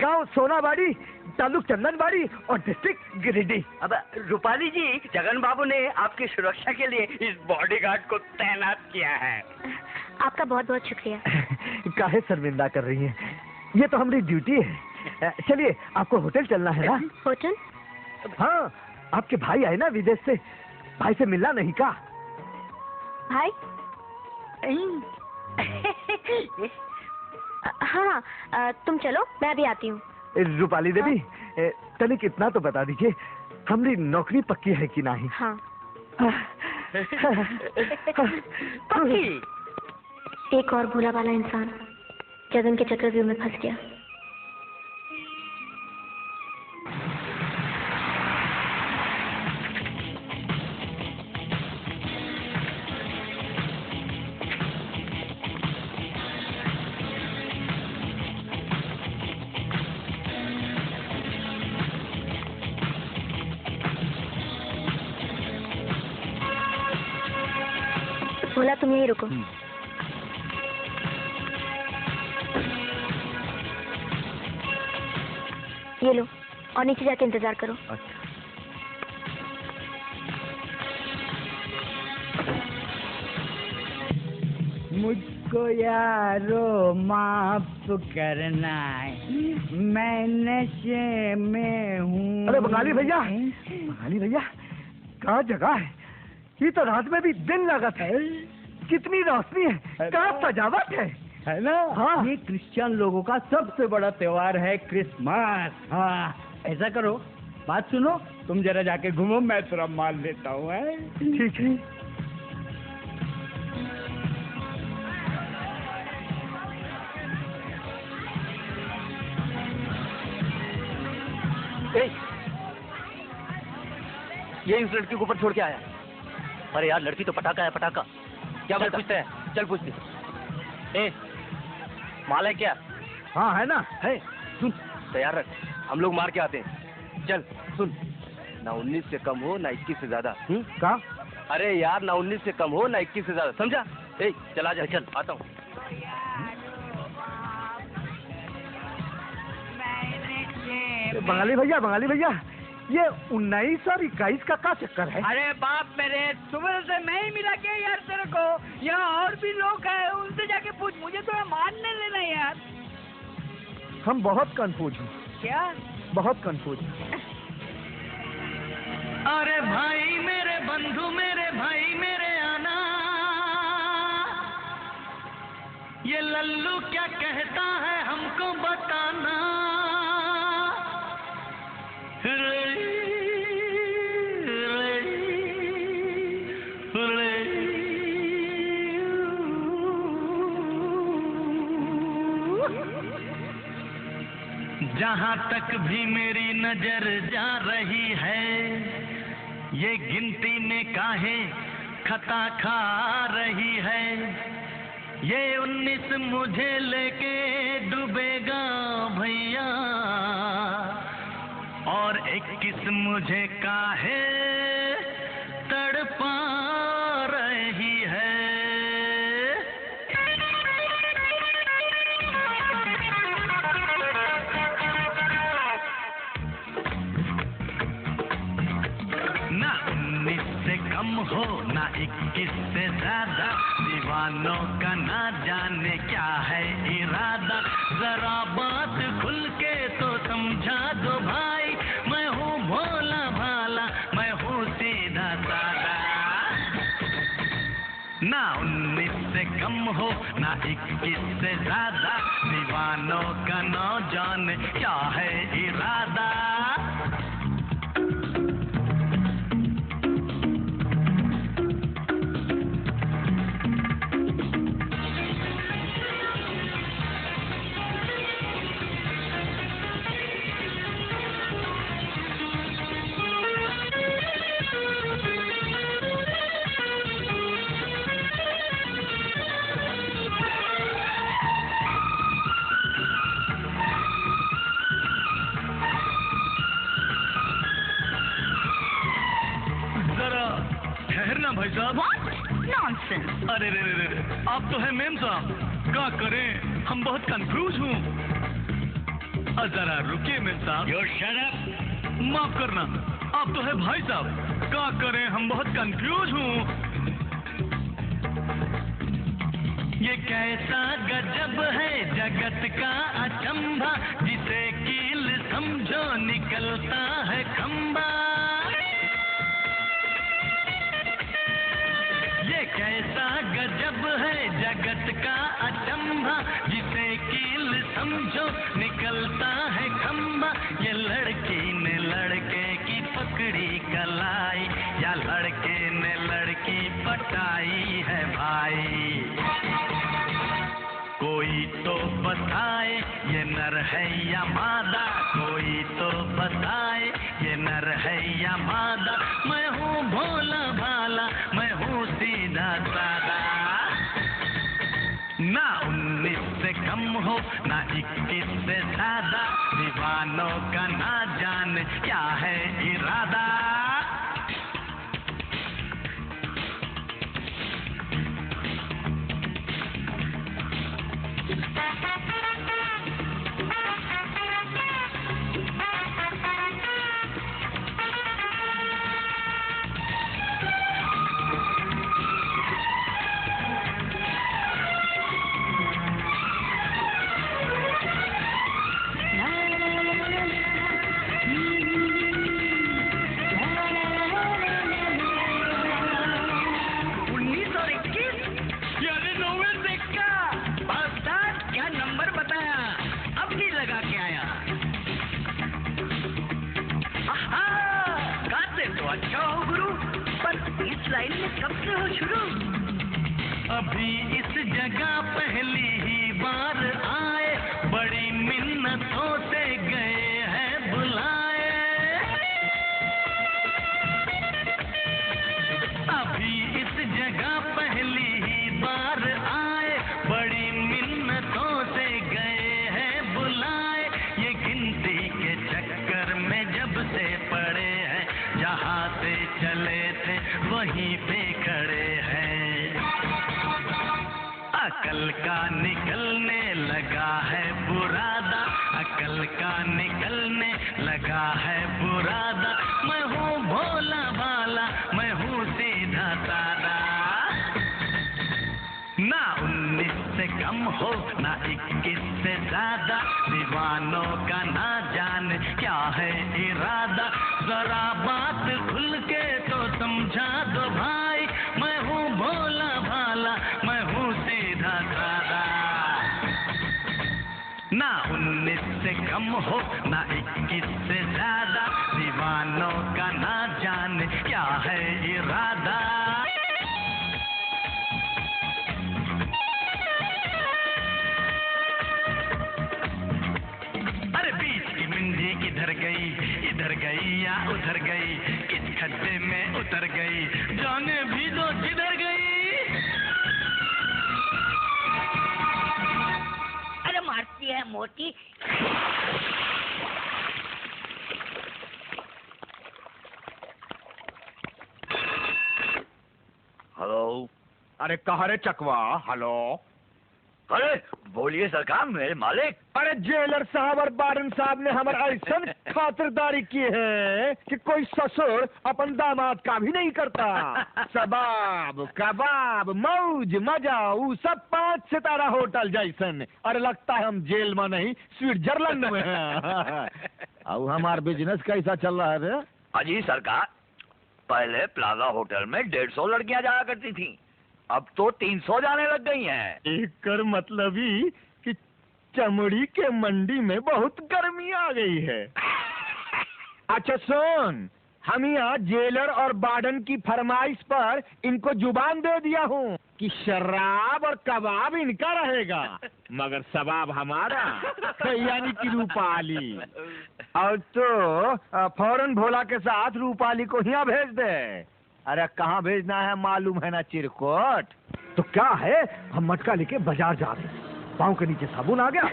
गांव सोनाबाड़ी, तालुक चंदनबाड़ी और डिस्ट्रिक्ट गिरिडीह। अब रूपाली जी, जगन बाबू ने आपकी सुरक्षा के लिए इस बॉडीगार्ड को तैनात किया है। आपका बहुत बहुत शुक्रिया। काहे शर्मिंदा कर रही हैं? ये तो हमारी ड्यूटी है। चलिए, आपको होटल चलना है ना? होटल? हाँ, आपके भाई आए ना विदेश से, भाई से मिलना नहीं का? भाई? हाँ, तुम चलो, मैं भी आती हूँ। रूपाली देवी, तनिक इतना तो बता दीजिए, हमारी नौकरी पक्की है कि नहीं? हाँ। पक्की? एक और भोला वाला इंसान जगन के चक्रव्यूह में फंस गया। भोला, तुम यहीं रुको। ये लो, और नीचे जाके इंतजार करो। अच्छा। मुझको यारो माफ करना, मैं नशे में हूँ। अरे बंगाली भैया, बंगाली भैया, कहाँ जगह है? ये तो रात में भी दिन लगत है। कितनी रोशनी है, कहाँ सजावट है ना? हाँ। ये क्रिश्चियन लोगों का सबसे बड़ा त्योहार है क्रिसमस। हाँ, ऐसा करो, बात सुनो, तुम जरा जाके घूमो, मैं थोड़ा माल लेता हूँ। ठीक है। ये इस लड़की को ऊपर छोड़ के आया। अरे यार, लड़की तो पटाखा है, पटाखा। क्या बात पूछते हैं? चल पूछते। ए, माल है क्या? हाँ है ना, है। सुन, तैयार रख, हम लोग मार के आते हैं। चल सुन, ना 19 से कम हो, ना 21 से ज्यादा। का? अरे यार, ना 19 से कम हो, ना 21 से ज्यादा, समझा? ए, चला जा, चल आता हूँ। बंगाली भैया, ये 19 और 21 का क्या चक्कर है? अरे बाप मेरे, सुबह से मैं ही मिला के यार तेरे को। यहाँ और भी लोग हैं, उनसे जाके पूछ, मुझे थोड़ा मानने लेना यार। हम बहुत कंफ्यूज हैं। क्या? बहुत कंफ्यूज हैं। अरे भाई मेरे बंधु, मेरे भाई मेरे आना, ये लल्लू क्या कहता है हमको बताना। जहाँ तक भी मेरी नजर जा रही है, ये गिनती में काहे खता खा रही है। ये 19 मुझे लेके डूबेगा भैया, और 21 मुझे काहे तड़पा रही है। ना 19 से कम हो, ना 21 से ज्यादा, दीवानों का ना जाने क्या है इरादा। जरा बात खुल के तो समझा दो भाई, मैं हूँ भोला भाला, मैं हूँ सीधा सादा। ना 19 से कम हो, ना 21 से ज्यादा, दीवानों का ना जाने क्या है इरादा। ठहरना भाई साहब। नॉनसेंस। अरे रे रे रे, आप तो है मेम साहब, क्या करें, हम बहुत कंफ्यूज हूँ। जरा रुकिए मेम साहब। यो शट अप। माफ करना, आप तो है भाई साहब। क्या करें, हम बहुत कंफ्यूज हूँ। ये कैसा गजब है जगत का अचंभा, जिसे कील समझो निकलता है खंबा। ये कैसा गजब है जगत का अचंभा, जिसे कील समझो निकलता है खंबा। ये लड़की ने लड़के की पकड़ी कलाई, या लड़के ने लड़की पटाई है भाई। कोई तो बताए ये नर है या मादा, कोई तो बताए ये नर है या मादा। मैं हूँ भोला भाला, मैं हूँ सीधा सादा। ना 19 से कम हो, ना 21 से ज्यादा। दीवानों का ना जाने क्या है इरादा। अभी इस जगह पहली ही बार आए, बड़ी मिन्नतों से गए हैं बुलाए। अभी इस जगह पहली ही बार आए, बड़ी मिन्नतों से गए हैं बुलाए। ये गिनती के चक्कर में जब से पड़े हैं, जहाँ से चले थे वहीं पे खड़े हैं। अकल का निकलने लगा है बुरादा, अकल का निकलने लगा है बुरादा। मैं हूँ भोला भाला, मैं हूँ सीधा सादा। ना 19 से कम हो, ना 21 से ज्यादा। दीवानों का ना जाने क्या है इरादा। जरा बात खुल के तो समझा दो भाई, मैं हूँ भोला भाला, मैं हूँ सीधा सादा। ना 19 से कम हो, ना 21 से ज्यादा। दीवानों का ना जाने क्या है इरादा। अरे बीच की मिंजी किधर गई, इधर गई या उधर गई, किस खड्डे में उतर गई, जाने भी दो जिधर गई। अरे मारती है मोटी। हेलो। अरे कहा रे चकवा, हेलो। अरे बोलिए सरकार, मेरे मालिक। अरे जेलर साहब और बारन साहब ने हमारा ऐसा खातिरदारी की है कि कोई ससुर अपन दामाद का भी नहीं करता। सबाब कबाब मौज मजा वो सब 5 सितारा होटल जैसन। अरे लगता है हम जेल में नहीं स्विट्जरलैंड में हैं। अब हमारा बिजनेस कैसा चल रहा है रे? अजी सरकार, पहले प्लाजा होटल में 150 लड़कियां जाया करती थी, अब तो 300 जाने लग गई हैं। एक कर मतलब ही कि चमड़ी के मंडी में बहुत गर्मी आ गई है। अच्छा सुन, हम यहाँ जेलर और बार्डन की फरमाइश पर इनको जुबान दे दिया हूँ कि शराब और कबाब इनका रहेगा, मगर सबाब हमारा, यानी कि रूपाली। और तो फौरन भोला के साथ रूपाली को यहाँ भेज दे। अरे कहाँ भेजना है मालूम है ना चिरकोट? तो क्या है, हम मटका लेके बाजार जा रहे हैं, पाँव के नीचे साबुन आ गया, हम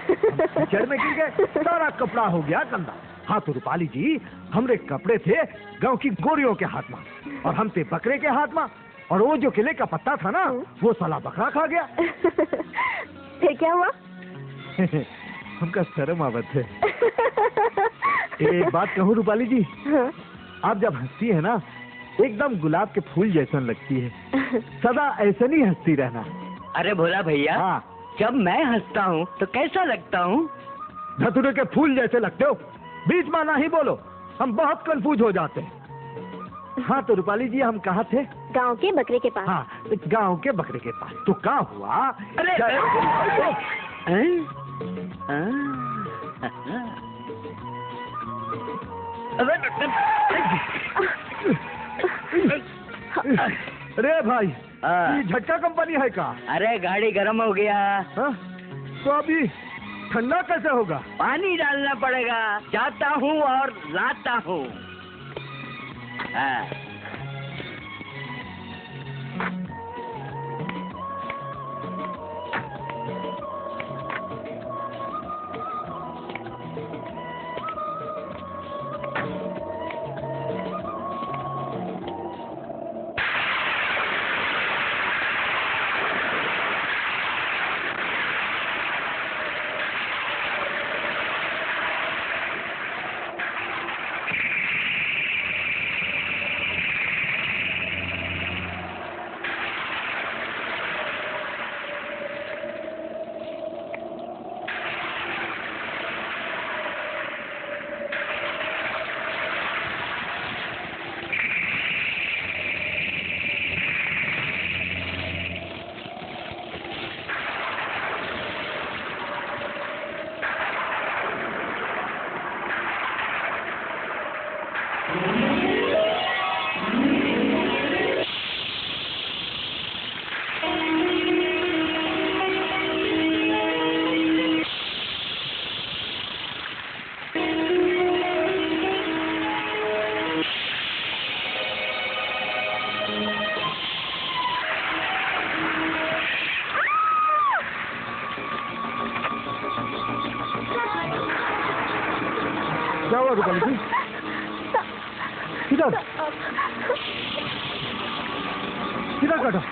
कीचड़ में गिर गए, सारा कपड़ा हो गया गंदा। हाँ तो रूपाली जी, हमरे कपड़े थे गांव की गोरियों के हाथ में और हम थे बकरे के हाथ में, और वो जो किले का पत्ता था ना वो साला बकरा खा गया। फिर क्या हुआ? हमका शर्म आवत है। एक बात कहूँ रूपाली जी, आप जब हंसती है ना एकदम गुलाब के फूल जैसन लगती है। सदा ऐसे नहीं हंसती रहना। अरे भोला भैया, हाँ, जब मैं हंसता हूँ तो कैसा लगता हूँ? धतूरे के फूल जैसे लगते हो। बीच में ना ही बोलो, हम बहुत कंफ्यूज हो जाते हैं। हाँ तो रूपाली जी हम कहाँ थे? गांव के बकरे के पास। हाँ, गांव के बकरे के पास। तो क्या हुआ? अरे अरे भाई, ये झटका कंपनी है का? अरे गाड़ी गर्म हो गया। हाँ? तो अभी ठंडा कैसे होगा? पानी डालना पड़ेगा। जाता हूँ और लाता हूँ। हाँ। क्या हुआ रूपाली जी? किधर किधर काटा?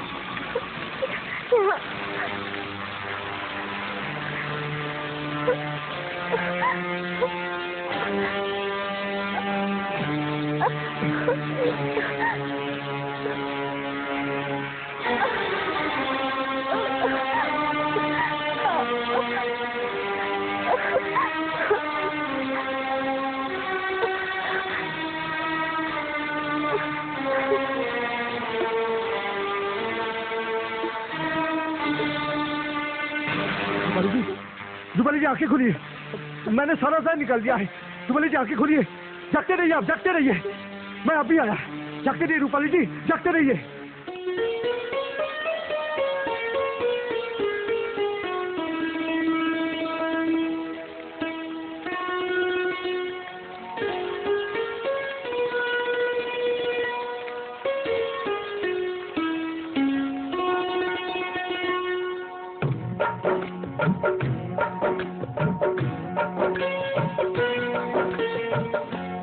रूपाली जी आंखें खुलिए, मैंने सारा जहर निकाल दिया है। रूपाली जी आंखें खुलिए, जगते रहिए, आप जगते रहिए, मैं अभी आया। जगते रहिए रूपाली जी, जगते रहिए।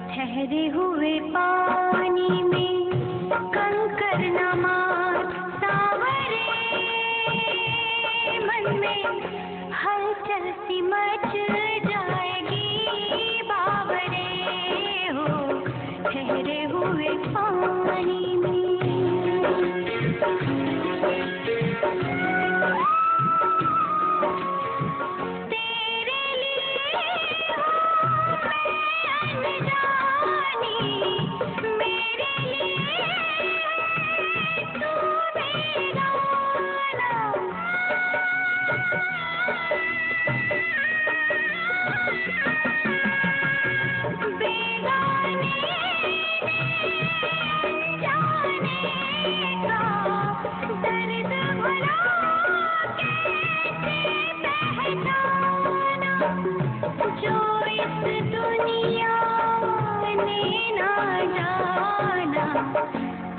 ठहरे हुए पानी में कंकर न मार सावरे, मन में हलचल सी मच जाएगी बावरे हो। ठहरे हुए पानी में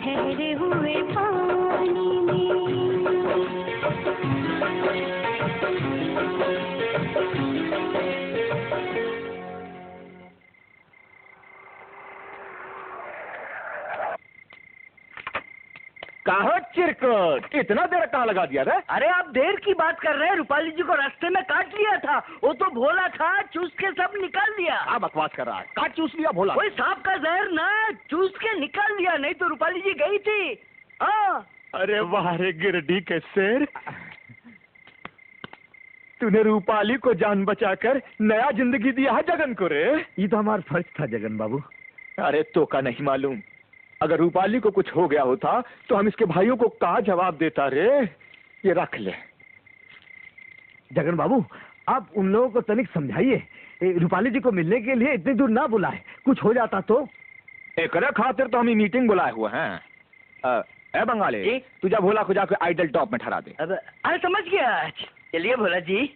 ठहरे हुए पानी में। कहो चिरकुट, इतना देर कहाँ लगा दिया रे? अरे आप देर की बात कर रहे हैं, रूपाली जी को रास्ते में काट लिया था। वो तो भोला था, चूस के सब निकाल दिया। क्या बकवास कर रहा है? काट चूस लिया भोला? कोई सांप का जहर ना चूस के निकाल दिया, नहीं तो रूपाली जी गई थी। हाँ। अरे वाह रे गिरडी के शेर, तूने रूपाली को जान बचाकर नया जिंदगी दिया है जगन को रे। ये तो हमारा फर्ज था जगन बाबू। अरे तो का नहीं मालूम, अगर रूपाली को कुछ हो गया होता तो हम इसके भाइयों को क्या जवाब देता रे? ये रख ले। जगन बाबू, आप उन लोगों को तनिक समझाइए, रूपाली जी को मिलने के लिए इतनी दूर ना बुलाए, कुछ हो जाता तो। एक खातिर तो हम मीटिंग बुलाए हुए हैं। ए बंगाली, तुझा भोला को जाकर आइडल टॉप में ठहरा दे। अरे समझ गया। चलिए भोला जी,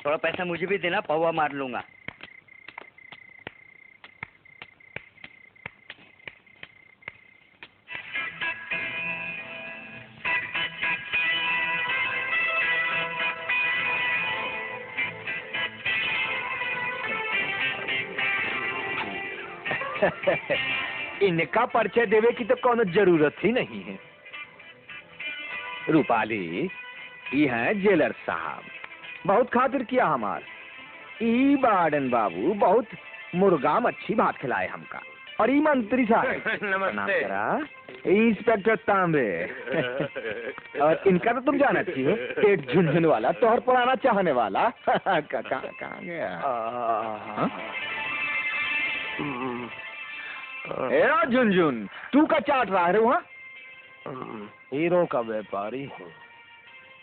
थोड़ा पैसा मुझे भी देना, पौवा मार लूंगा। इनका परिचय देवे की तो कोनो जरूरत ही नहीं है। रूपाली, ये हैं जेलर साहब, बहुत खातिर किया हमार। ई बार्डन बाबू बहुत मुर्गा मच्छी भात खिलाए हमका। और ई मंत्री साहब नमस्ते, इंस्पेक्टर तांबे। और इनका तो तुम जानती हो, पेट झुनझुन वाला, तोहर पुराना चाहने वाला। कहाँ गया? झुनझुन, तू का चाट रहा है वहाँ? हीरों का व्यापारी हूँ,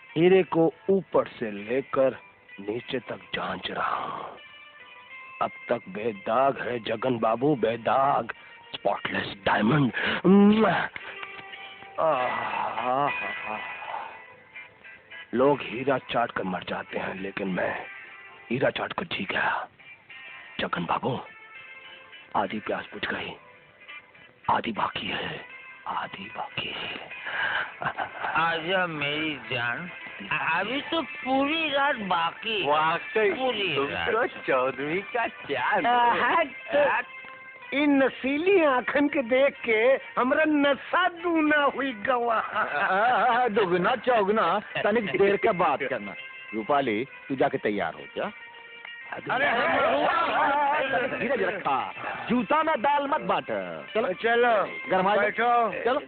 हीरे को ऊपर से लेकर नीचे तक जांच रहा हूँ। अब तक बेदाग है जगन बाबू, बेदाग, स्पॉटलेस डायमंड। लोग हीरा चाट कर मर जाते हैं, लेकिन मैं हीरा चाट कर जी गया। जगन बाबू, आधी प्यास बुझ गई, आधी बाकी है, आधी बाकी है। आजा मेरी जान, अभी तो पूरी रात बाकी। वाकई पूरी रात। तो चौधरी का चांद। इन नसीली आंखन के देख के हमरा नशा दूना हुई गवा। दुगना चौगना तनिक देर का बात करना। रूपाली, तू जाके तैयार हो जा। अरे धीरज रखा, जूता में दाल मत बांट। चलो चलो गरमा बैठो। चलो।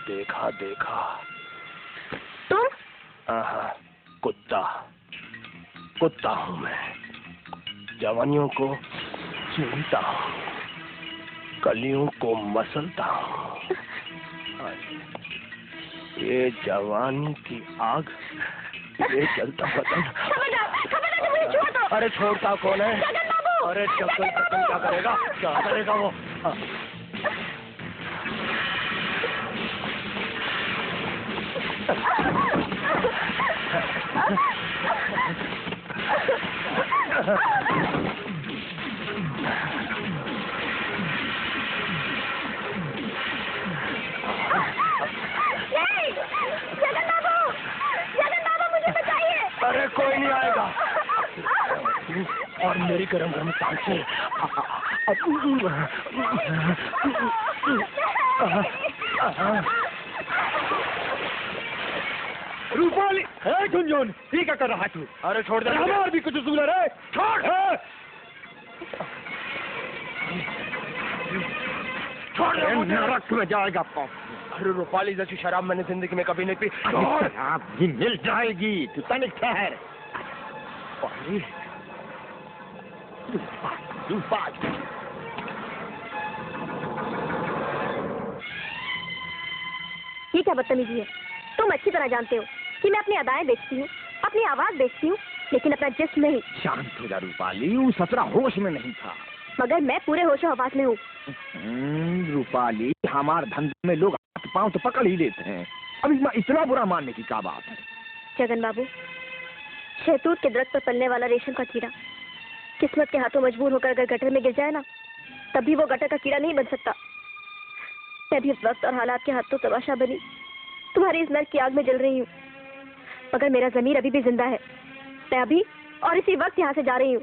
देखा देखा तुम? कुत्ता, कुत्ता हूँ मैं। जवानियों को चुनता हूँ, कलियों को मसलता हूँ। ये जवानी की आग, ये जलता बदन। अरे छोड़ता कौन है? अरे चप्पल चप्पल क्या करेगा? क्या करेगा वो? अरे कोई नहीं आएगा। और मेरी गरम गरम सांसें। रूपाली, झुनझुन, ये क्या कर रहा है तू? अरे छोड़ दे, हमारा भी कुछ सुन रे, छोड़। छोड़, नरक में जाएगा पाप। अरे रूपाली जैसी शराब मैंने जिंदगी में कभी नहीं पी। शराब भी मिल जाएगी, तू तनिक ठहर। ये क्या बदतमीजी है? तुम अच्छी तरह जानते हो कि मैं अपनी अदाएं बेचती हूँ, अपनी आवाज बेचती हूँ, लेकिन अपना जिस्म नहीं। शांत हो जा रूपाली, वो सतरा होश में नहीं था। मगर मैं पूरे होशो हवास में हूँ। रूपाली, हमारे धंधे में लोग हाथ पांव तो पकड़ ही लेते हैं, अब इसमें इतना बुरा मानने की क्या बात है? जगन बाबू, शहतूत के दरख्त पर पलने वाला रेशम का कीड़ा किस्मत के हाथों मजबूर होकर अगर गटर में गिर जाए ना, तभी वो गटर का कीड़ा नहीं बन सकता। मैं भी इस वक्त और हालात के हाथों तमाशा बनी तुम्हारी इस नर्क की आग में जल रही हूँ। मगर मेरा ज़मीर अभी भी जिंदा है। मैं अभी और इसी वक्त यहाँ से जा रही हूँ।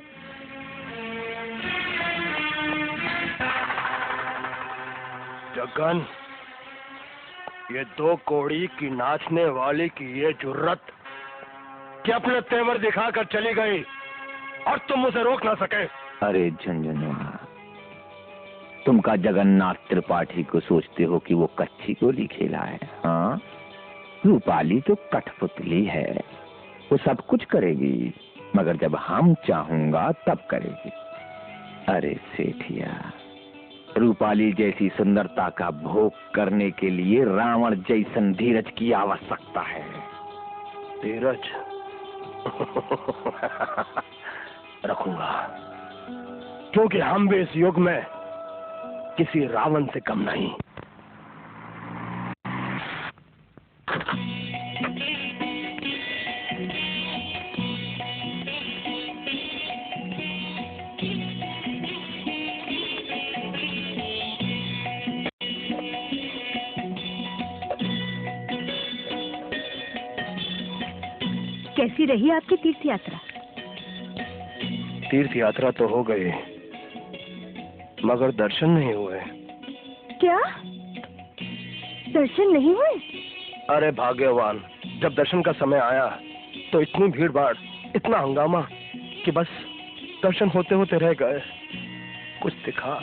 जगन, ये 2 कौड़ी की नाचने वाली की ये जुर्रत कि अपने तेवर दिखाकर चली गई और तुम उसे रोक ना सके। अरे झुनझुनुआ, तुम का जगन्नाथ त्रिपाठी को सोचते हो कि वो कच्ची गोली खेला है? हाँ, रूपाली तो कठपुतली है, वो सब कुछ करेगी, मगर जब हम चाहूंगा तब करेगी। अरे सेठिया, रूपाली जैसी सुंदरता का भोग करने के लिए रावण जैसन धीरज की आवश्यकता है। धीरज रखूंगा, क्योंकि हम भी इस युग में किसी रावण से कम नहीं। कैसी रही आपकी तीर्थ यात्रा? तीर्थ यात्रा तो हो गई, मगर दर्शन नहीं हुए। क्या दर्शन नहीं हुए? अरे भाग्यवान, जब दर्शन का समय आया तो इतनी भीड़ भाड़, इतना हंगामा कि बस दर्शन होते होते रह गए। कुछ दिखा,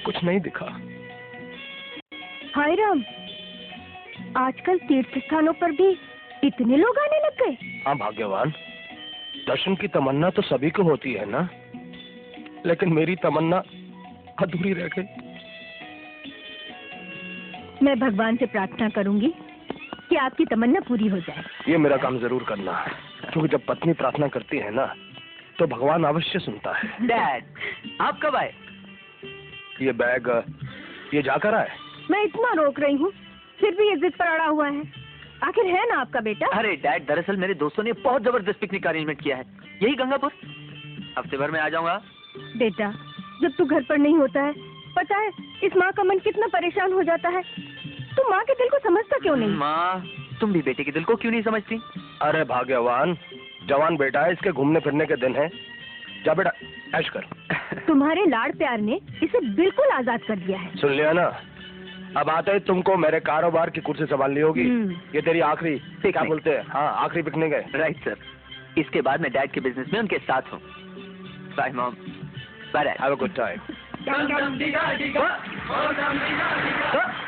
कुछ नहीं दिखा। हाय राम, आजकल तीर्थ स्थानों पर भी इतने लोग आने लग गए। हाँ भाग्यवान, दर्शन की तमन्ना तो सभी को होती है ना, लेकिन मेरी तमन्ना अधूरी रह गई। मैं भगवान से प्रार्थना करूंगी कि आपकी तमन्ना पूरी हो जाए। ये मेरा काम जरूर करना, क्योंकि जब पत्नी प्रार्थना करती है ना तो भगवान अवश्य सुनता है। डैड, आप कब आए? ये बैग ये जाकर आए। मैं इतना रोक रही हूँ, फिर भी ये जिद पर अड़ा हुआ है। आखिर है ना आपका बेटा? अरे डैड, दरअसल मेरे दोस्तों ने बहुत जबरदस्त पिकनिक का अरेंजमेंट किया है, यही गंगापुर। हफ्ते भर में आ जाऊंगा। बेटा, जब तू घर पर नहीं होता है, पता है इस माँ का मन कितना परेशान हो जाता है। तू माँ के दिल को समझता क्यों नहीं? माँ, तुम भी बेटे के दिल को क्यों नहीं समझती? अरे भाग्यवान, जवान बेटा है, इसके घूमने फिरने के दिन है। जा बेटा, ऐश कर। तुम्हारे लाड़ प्यार ने इसे बिल्कुल आजाद कर दिया है। सुन लिया ना, अब आते ही तुमको मेरे कारोबार की कुर्सी संभालनी होगी। ये तेरी आखिरी, क्या बोलते हैं, हाँ आखिरी पिकनिक है। राइट सर, इसके बाद मैं डैड के बिजनेस में उनके साथ हूँ। Bye mom, bye dad, have a good time.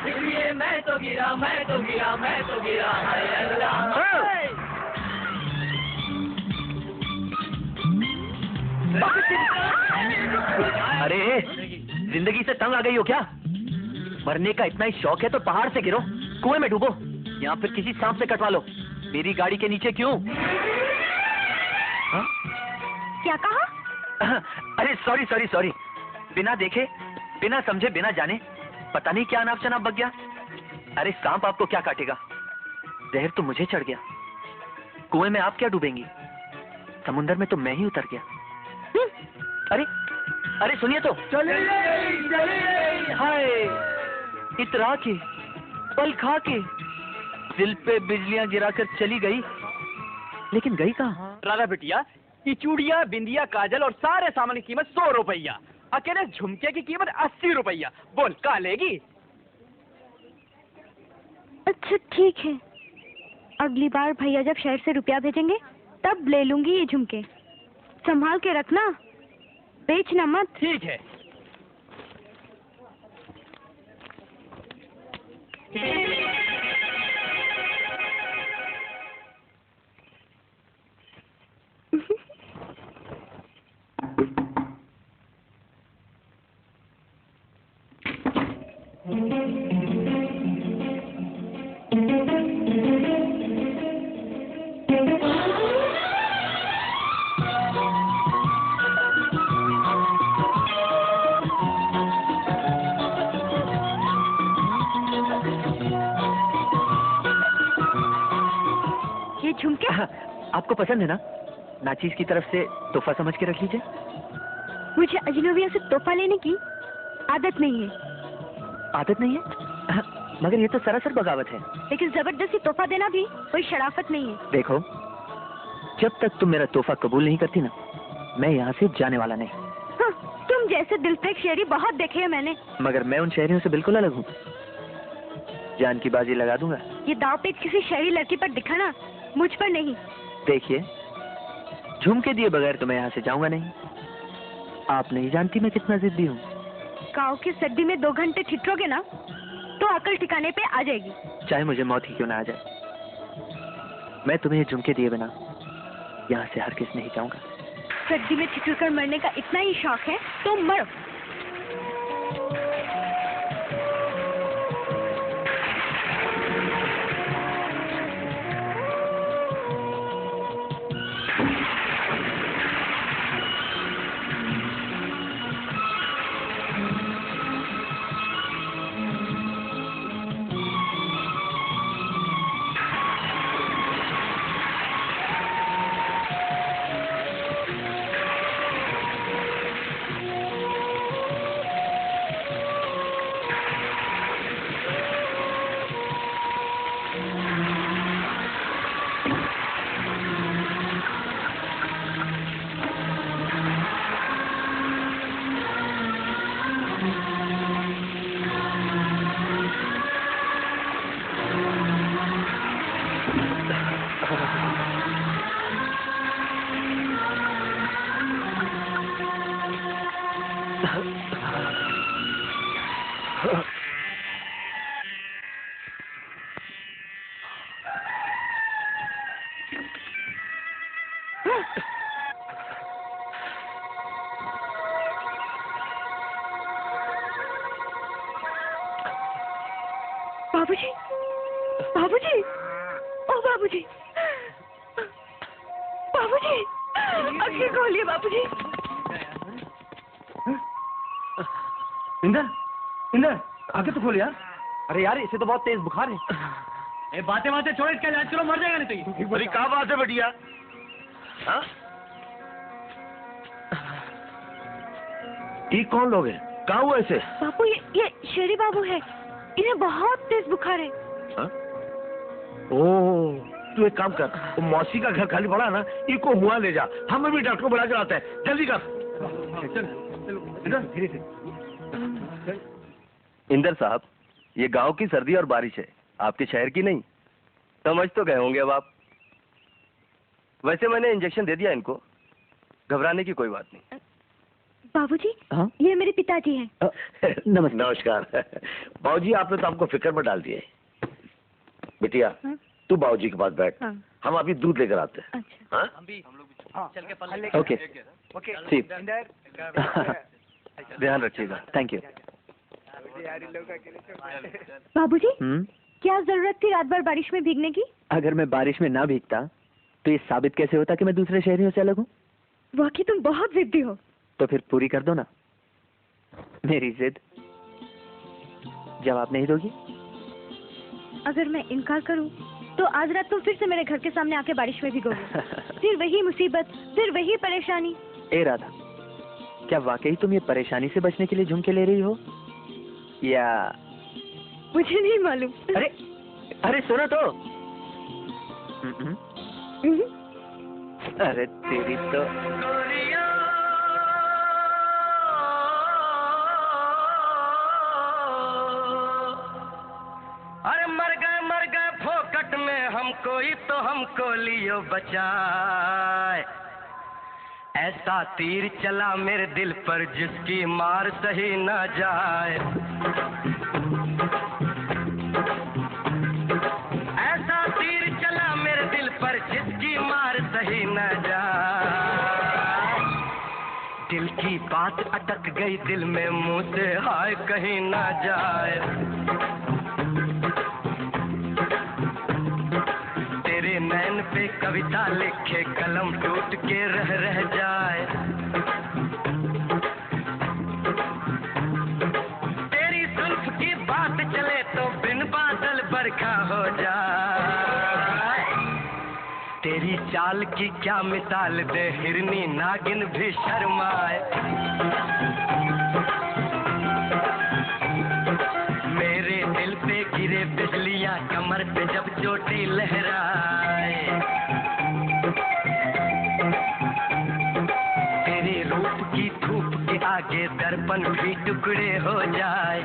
इसलिए मैं तो गिरा, मैं तो गिरा, मैं तो गिरा, हाय अल्लाह। अरे जिंदगी से तंग आ गई हो क्या? मरने का इतना ही शौक है तो पहाड़ से गिरो, कुएं में डूबो, या फिर किसी सांप से कटवा लो। मेरी गाड़ी के नीचे क्यों? हा? क्या कहा? अरे सॉरी सॉरी सॉरी, बिना देखे, बिना समझे, बिना जाने पता नहीं क्या अनाप शनाप बक गया। अरे सांप आपको क्या काटेगा, जहर तो मुझे चढ़ गया। कुएं में आप क्या डूबेंगी, समुंदर में तो मैं ही उतर गया। अरे अरे सुनिए तो, हाय इतरा के, पल खा के, दिल पे बिजलियां गिराकर चली गई, लेकिन गई कहाँ? राधा बिटिया, ये चूड़िया, बिंदिया, काजल और सारे सामान की कीमत 100 रुपया, अकेले झुमके की कीमत 80 रुपया। बोल का लेगी? अच्छा ठीक है, अगली बार भैया जब शहर से रुपया भेजेंगे तब ले लूंगी ये झुमके। संभाल के रखना, बेचना मत। ठीक है। झुमके आपको पसंद है ना? नाचीज की तरफ से तोहफा समझ के रख लीजिए। मुझे अजनबियों से तोहफा लेने की आदत नहीं है। आदत नहीं है? मगर ये तो सरासर बगावत है। लेकिन जबरदस्ती तोहफा देना भी कोई शराफत नहीं है। देखो, जब तक तुम मेरा तोहफा कबूल नहीं करती ना, मैं यहाँ से जाने वाला नहीं। हाँ, तुम जैसे दिलफेक शेरी बहुत देखे हैं मैंने। मगर मैं उन शहरियों से बिल्कुल अलग हूँ। जान की बाजी लगा दूंगा। ये दाव पेच किसी शहरी लड़की पर दिखाना, मुझ पर नहीं। देखिए, झुमके दिए बगैर तो मैं यहाँ से जाऊंगा नहीं। आप नहीं जानती मैं कितना जिद्दी हूँ। गाँव की सर्दी में 2 घंटे ठिठरोगे ना तो अकल ठिकाने पे आ जाएगी। चाहे मुझे मौत ही क्यों ना आ जाए, मैं तुम्हें झुमके दिए बिना यहाँ से हरगिज़ नहीं जाऊंगा। सर्दी में ठिठुर कर मरने का इतना ही शौक है तो मरो। बाबूजी, बाबूजी, ओ बाबूजी, बाबूजी, आंखें खोलिए बाबूजी। इंदर, इंदर, आंखें तो खोल यार। अरे यार, इसे तो बहुत तेज बुखार है। बातें बातें छोड़, इसका इलाज करो, मर जाएगा नहीं तो ये। अरे क्या बात है बेटिया? हाँ? ये कौन लोग हैं? कहाँ हुआ इसे? बापू, ये शेरी बाबू है। इन्हें बहुत तेज बुखार है। हाँ? ओह, तू एक काम कर, वो मौसी का घर खाली पड़ा है ना, इनको हुआ ले जा, हमें भी डॉक्टर को बुला के लाते हैं, जल्दी कर। धीरे से। इंदर साहब, ये गांव की सर्दी और बारिश है, आपके शहर की नहीं। समझ तो गए होंगे अब आप। वैसे मैंने इंजेक्शन दे दिया इनको, घबराने की कोई बात नहीं। बाबूजी, हाँ? ये मेरे पिताजी हैं। नमस्ते। नमस्कार। बाबूजी, आपने तो हमको फिक्र में डाल दिया है। बिटिया, हाँ? तू बाबूजी के पास बैठ, हाँ। हम अभी दूध लेकर आते हैं। अच्छा। हाँ? ओके, ठीक। ध्यान रखिएगा। Thank you. बाबूजी, क्या जरूरत थी रात भर बारिश में भीगने की? अगर मैं बारिश में ना भीगता तो ये साबित कैसे होता कि मैं दूसरे शहरियों से अलग हूँ? वाकई तुम बहुत जिद्दी हो। तो फिर पूरी कर दो ना मेरी जिद। जवाब नहीं दोगी? अगर मैं इनकार करूं तो आज रात तुम फिर से मेरे घर के सामने आके बारिश में भीगोगे। फिर वही मुसीबत, फिर वही परेशानी। ए राधा, क्या वाकई तुम ये परेशानी से बचने के लिए झुमके ले रही हो या? मुझे नहीं मालूम। अरे अरे सुनो तो। अरे तेरी तो। अरे मर गए फोकट में हम कोई तो हमको लियो बचाए। ऐसा तीर चला मेरे दिल पर जिसकी मार सही न जाए। ऐसा तीर चला मेरे दिल पर जिसकी मार सही न जाए। दिल की बात अटक गई दिल में, मुंह से हाय कहीं न जाए। तेरे नैन पे कविता लिखे कलम टूट के रह जाए। तेरी जुल्फ की बात चले तो बिन बादल बरखा हो जाए। तेरी चाल की क्या मिसाल दे, हिरनी नागिन भी शर्माए। मेरे दिल पे गिरे आगे दर्पण भी टुकड़े हो जाए।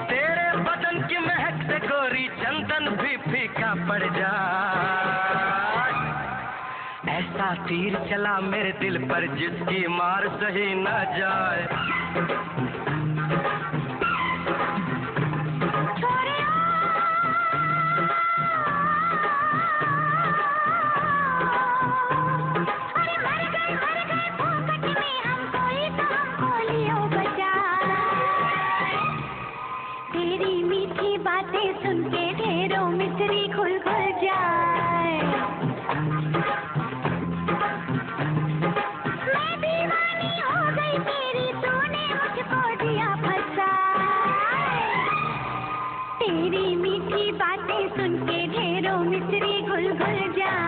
तेरे बदन की महक से गोरी चंदन भी फीका पड़ जाए। ऐसा तीर चला मेरे दिल पर जिसकी मार सही न जाए। तेरी मीठी बातें सुन के ढेरों मिस्री खुल खुल जाए। मैं दीवानी हो गई तेरी, तूने मुझको दिया फंसा। तेरी मीठी बातें सुन के ढेरों मिस्री खुल खुल जाए।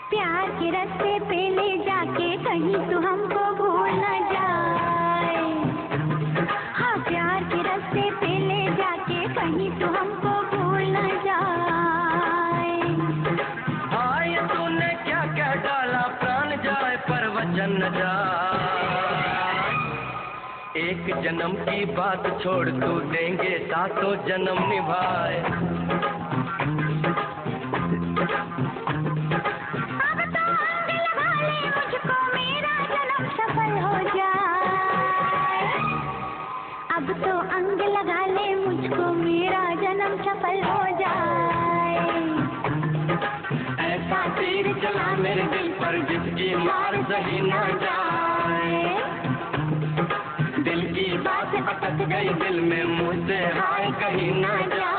प्यार के रास्ते पे ले जाके कहीं तू हमको भूल न जाए। हाँ, प्यार के रास्ते पे ले जाके कहीं तू हमको भूल न जाए। हाँ, ये तूने क्या क्या डाला, प्राण जाए पर वचन न जाए। एक जन्म की बात छोड़ तू देंगे सातों जन्म निभाए। मुझको मेरा जन्म सफल हो जाए। अब तो अंग लगा ले मुझको मेरा जन्म सफल हो जाए। ऐसा तीर चला मेरे दिल पर जिसकी मार सही न जाए। दिल की बात अटक गई दिल में, मुझसे हाय कहीं न जाए।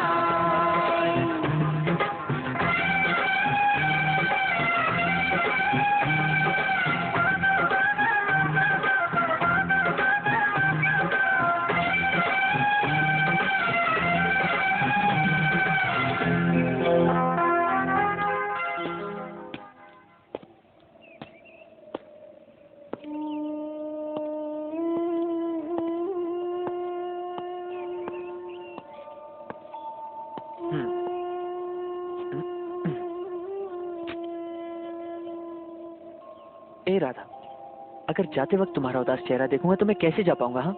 ए राधा, अगर जाते वक्त तुम्हारा उदास चेहरा देखूंगा तो मैं कैसे जा पाऊंगा? हाँ,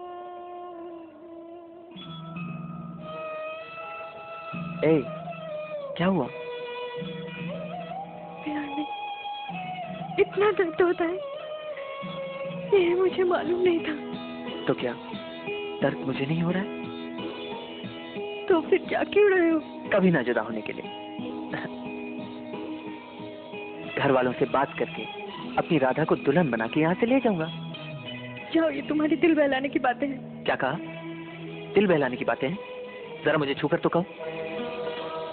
ए, क्या हुआ? प्यार में इतना दर्द होता है, ये मुझे मालूम नहीं था। तो क्या दर्द मुझे नहीं हो रहा है? तो फिर क्या क्यों रहे हो? कभी ना जुदा होने के लिए। घर वालों से बात करके अपनी राधा को दुल्हन बना के यहाँ से ले जाऊंगा। जाओ, ये तुम्हारी दिल बहलाने की बातें हैं। क्या कहा? दिल बहलाने की बातें हैं? जरा मुझे छूकर तो कहो।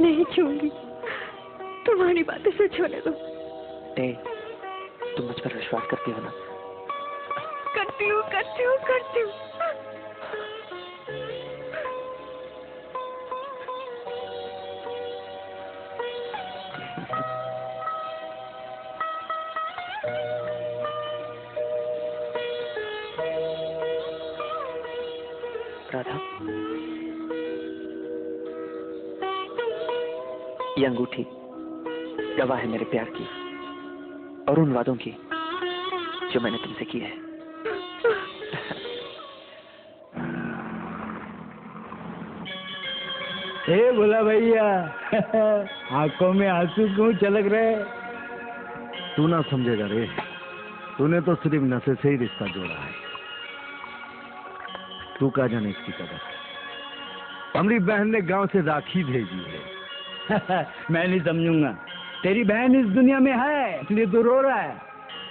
नहीं छूंगी, तुम्हारी बातें सच होने दो। ए, तुम मुझ पर विश्वास करती हो ना? करती हूँ, करती हूँ, करती हूँ। राधा, ये अंगूठी गवाह है मेरे प्यार की और उन वादों की जो मैंने तुमसे की है। ए बोला भैया, आंखों में आंसू क्यों छलक रहे? तू ना समझेगा रे, तूने तो सिर्फ नशे से ही रिश्ता जोड़ा है। तू क्या जाने इसकी कदर। हमारी बहन ने गांव से राखी भेजी है। मैं नहीं समझूंगा। तेरी बहन इस दुनिया में है इसलिए तू रो रहा है,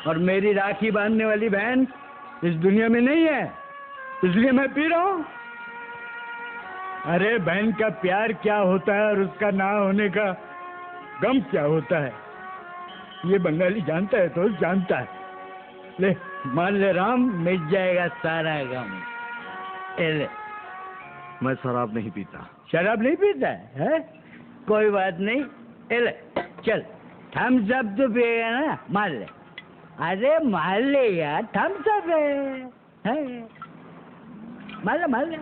और मेरी राखी बांधने वाली बहन इस दुनिया में नहीं है इसलिए मैं पी रहा हूँ। अरे बहन का प्यार क्या होता है और उसका ना होने का गम क्या होता है, ये बंगाली जानता है तो जानता है। ले मान ले राम, मिट जाएगा सारा गम। ले, मैं शराब नहीं पीता। शराब नहीं पीता है? कोई बात नहीं, ले चल थम्स अप तो पिएगा ना, मान ले। अरे मान ले यार, थम्स अप है। मान ले।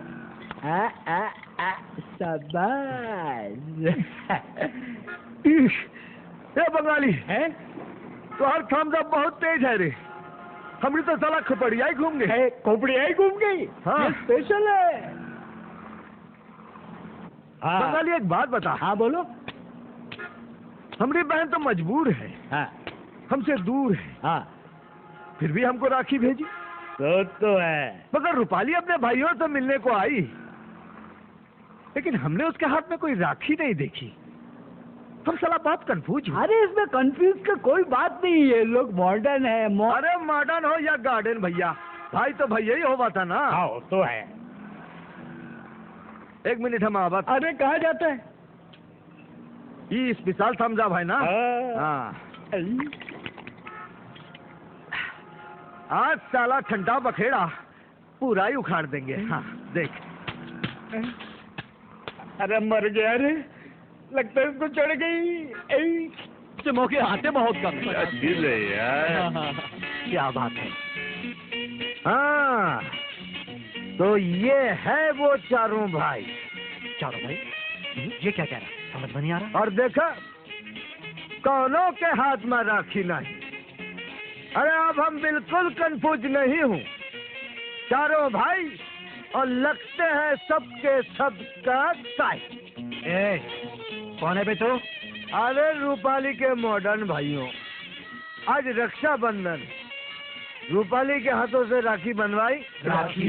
शाबाश। ए बंगाली है तो हर थम्स अप बहुत तेज है रे। हमने तो साला खोपड़िया ही घूम गए। खोपड़िया ही घूम गई? हाँ। ये स्पेशल है। हाँ। बंगाली एक बात बता। हाँ बोलो। हमारी बहन तो मजबूर है। हाँ। हमसे दूर है। हाँ। फिर भी हमको राखी भेजी। तो है। मगर रूपाली अपने भाइयों से मिलने को आई, लेकिन हमने उसके हाथ में कोई राखी नहीं देखी। हम साला बहुत कंफ्यूज। अरे इसमें कंफ्यूज का कोई बात नहीं है, लोग मॉडर्न है। अरे मॉडर्न हो या गार्डन भैया, भाई तो भैया ही होगा था ना। हाँ तो है। एक मिनट हम आवाज। अरे कहाँ जाता है? ये स्पेशल थम्स अप है ना। हाँ। आज साला ठंडा बखेड़ा पूरा ही उखाड़ देंगे। हाँ देख। अरे मर गया रे, लगता है इसको चढ़ गई। मौके आते बहुत कम यार। क्या बात है। हाँ तो ये है वो चारों भाई। ये क्या कह रहा है, समझ में नहीं आ रहा। और देखा कौनों के हाथ में राखी नहीं। अरे अब हम बिल्कुल कंफ्यूज नहीं हूँ। चारों भाई और लगते हैं सबके सबका साई। कौन है बे तू? अरे रूपाली के मॉडर्न भाइयों, आज रक्षाबंधन। रूपाली के हाथों से राखी बनवाई। राखी?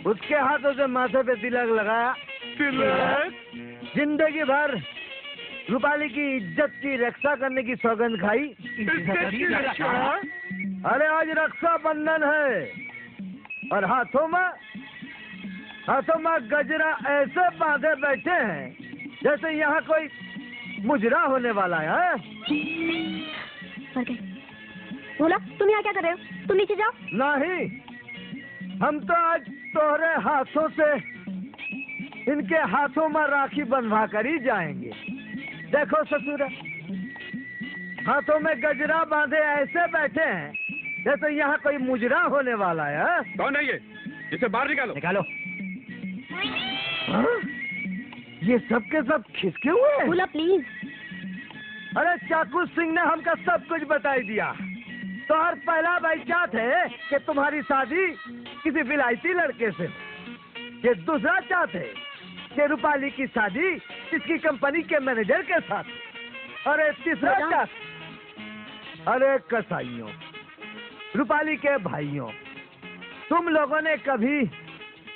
उसके हाथों से माथे पे तिलक लगाया। तिलक? जिंदगी भर रूपाली की इज्जत की रक्षा करने की सौगंध खाई। अरे आज रक्षाबंधन है और हाथों में गजरा ऐसे बांधे बैठे हैं जैसे यहाँ कोई मुजरा होने वाला है। बोला तुम यहाँ क्या कर रहे हो? तुम नीचे जाओ। नहीं, हम तो आज तोहरे हाथों से इनके हाथों में राखी बंधवा कर ही जाएंगे। देखो ससुर, हाथों में गजरा बांधे ऐसे बैठे हैं जैसे यहाँ कोई मुजरा होने वाला है। कौन है ये? इसे बाहर निकालो। निकालो। हाँ? ये सब के सब खिसके हुए हैं। बोला प्लीज। अरे चाकू सिंह ने हमका सब कुछ बताई दिया। तो हर पहला बाइचात है कि तुम्हारी शादी किसी विलायती लड़के से। ये दूसरा चात है कि रूपाली की शादी किसी कंपनी के मैनेजर के साथ। अरे तीसरा चात, अरे कसाईयों, रूपाली के भाइयों, तुम लोगों ने कभी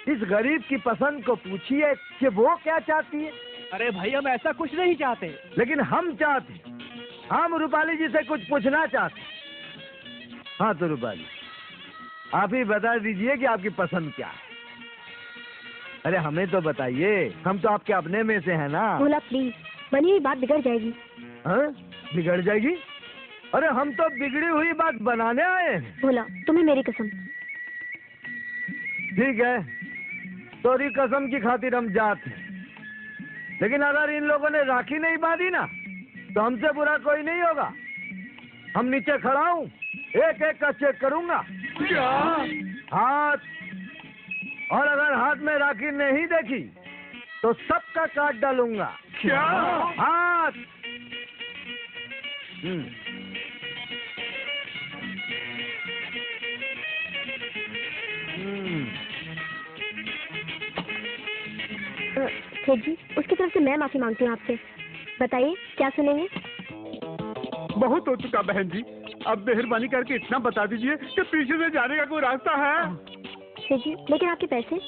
इस गरीब की पसंद को पूछी है कि वो क्या चाहती है? अरे भाई हम ऐसा कुछ नहीं चाहते। लेकिन हम चाहते, हम रूपाली जी से कुछ पूछना चाहते। हाँ तो रूपाली, आप ही बता दीजिए कि आपकी पसंद क्या है। अरे हमें तो बताइए, हम तो आपके अपने में से हैं ना। बोला प्लीज, बनी हुई बात बिगड़ जाएगी। हाँ बिगड़ जाएगी? अरे हम तो बिगड़ी हुई बात बनाने आए हैं। बोला तुम्हें मेरी कसम। ठीक है, तोरी कसम की खातिर हम जाते हैं, लेकिन अगर इन लोगों ने राखी नहीं बांधी ना तो हमसे बुरा कोई नहीं होगा। हम नीचे खड़ा हूँ, एक एक का चेक करूंगा। क्या? हाथ, और अगर हाथ में राखी नहीं देखी तो सबका काट डालूंगा। क्या? हाथ। सेठ जी, उसकी तरफ से मैं माफी मांगती हूँ आपसे। बताइए क्या सुनेंगे? बहुत हो चुका बहन जी, अब मेहरबानी करके इतना बता दीजिए कि पीछे से जाने का कोई रास्ता है। सेठ जी, लेकिन आपके पैसे?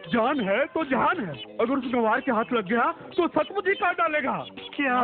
जान है तो जान है, अगर उस गंवार के हाथ लग गया तो सचमुच ही काट डालेगा। क्या?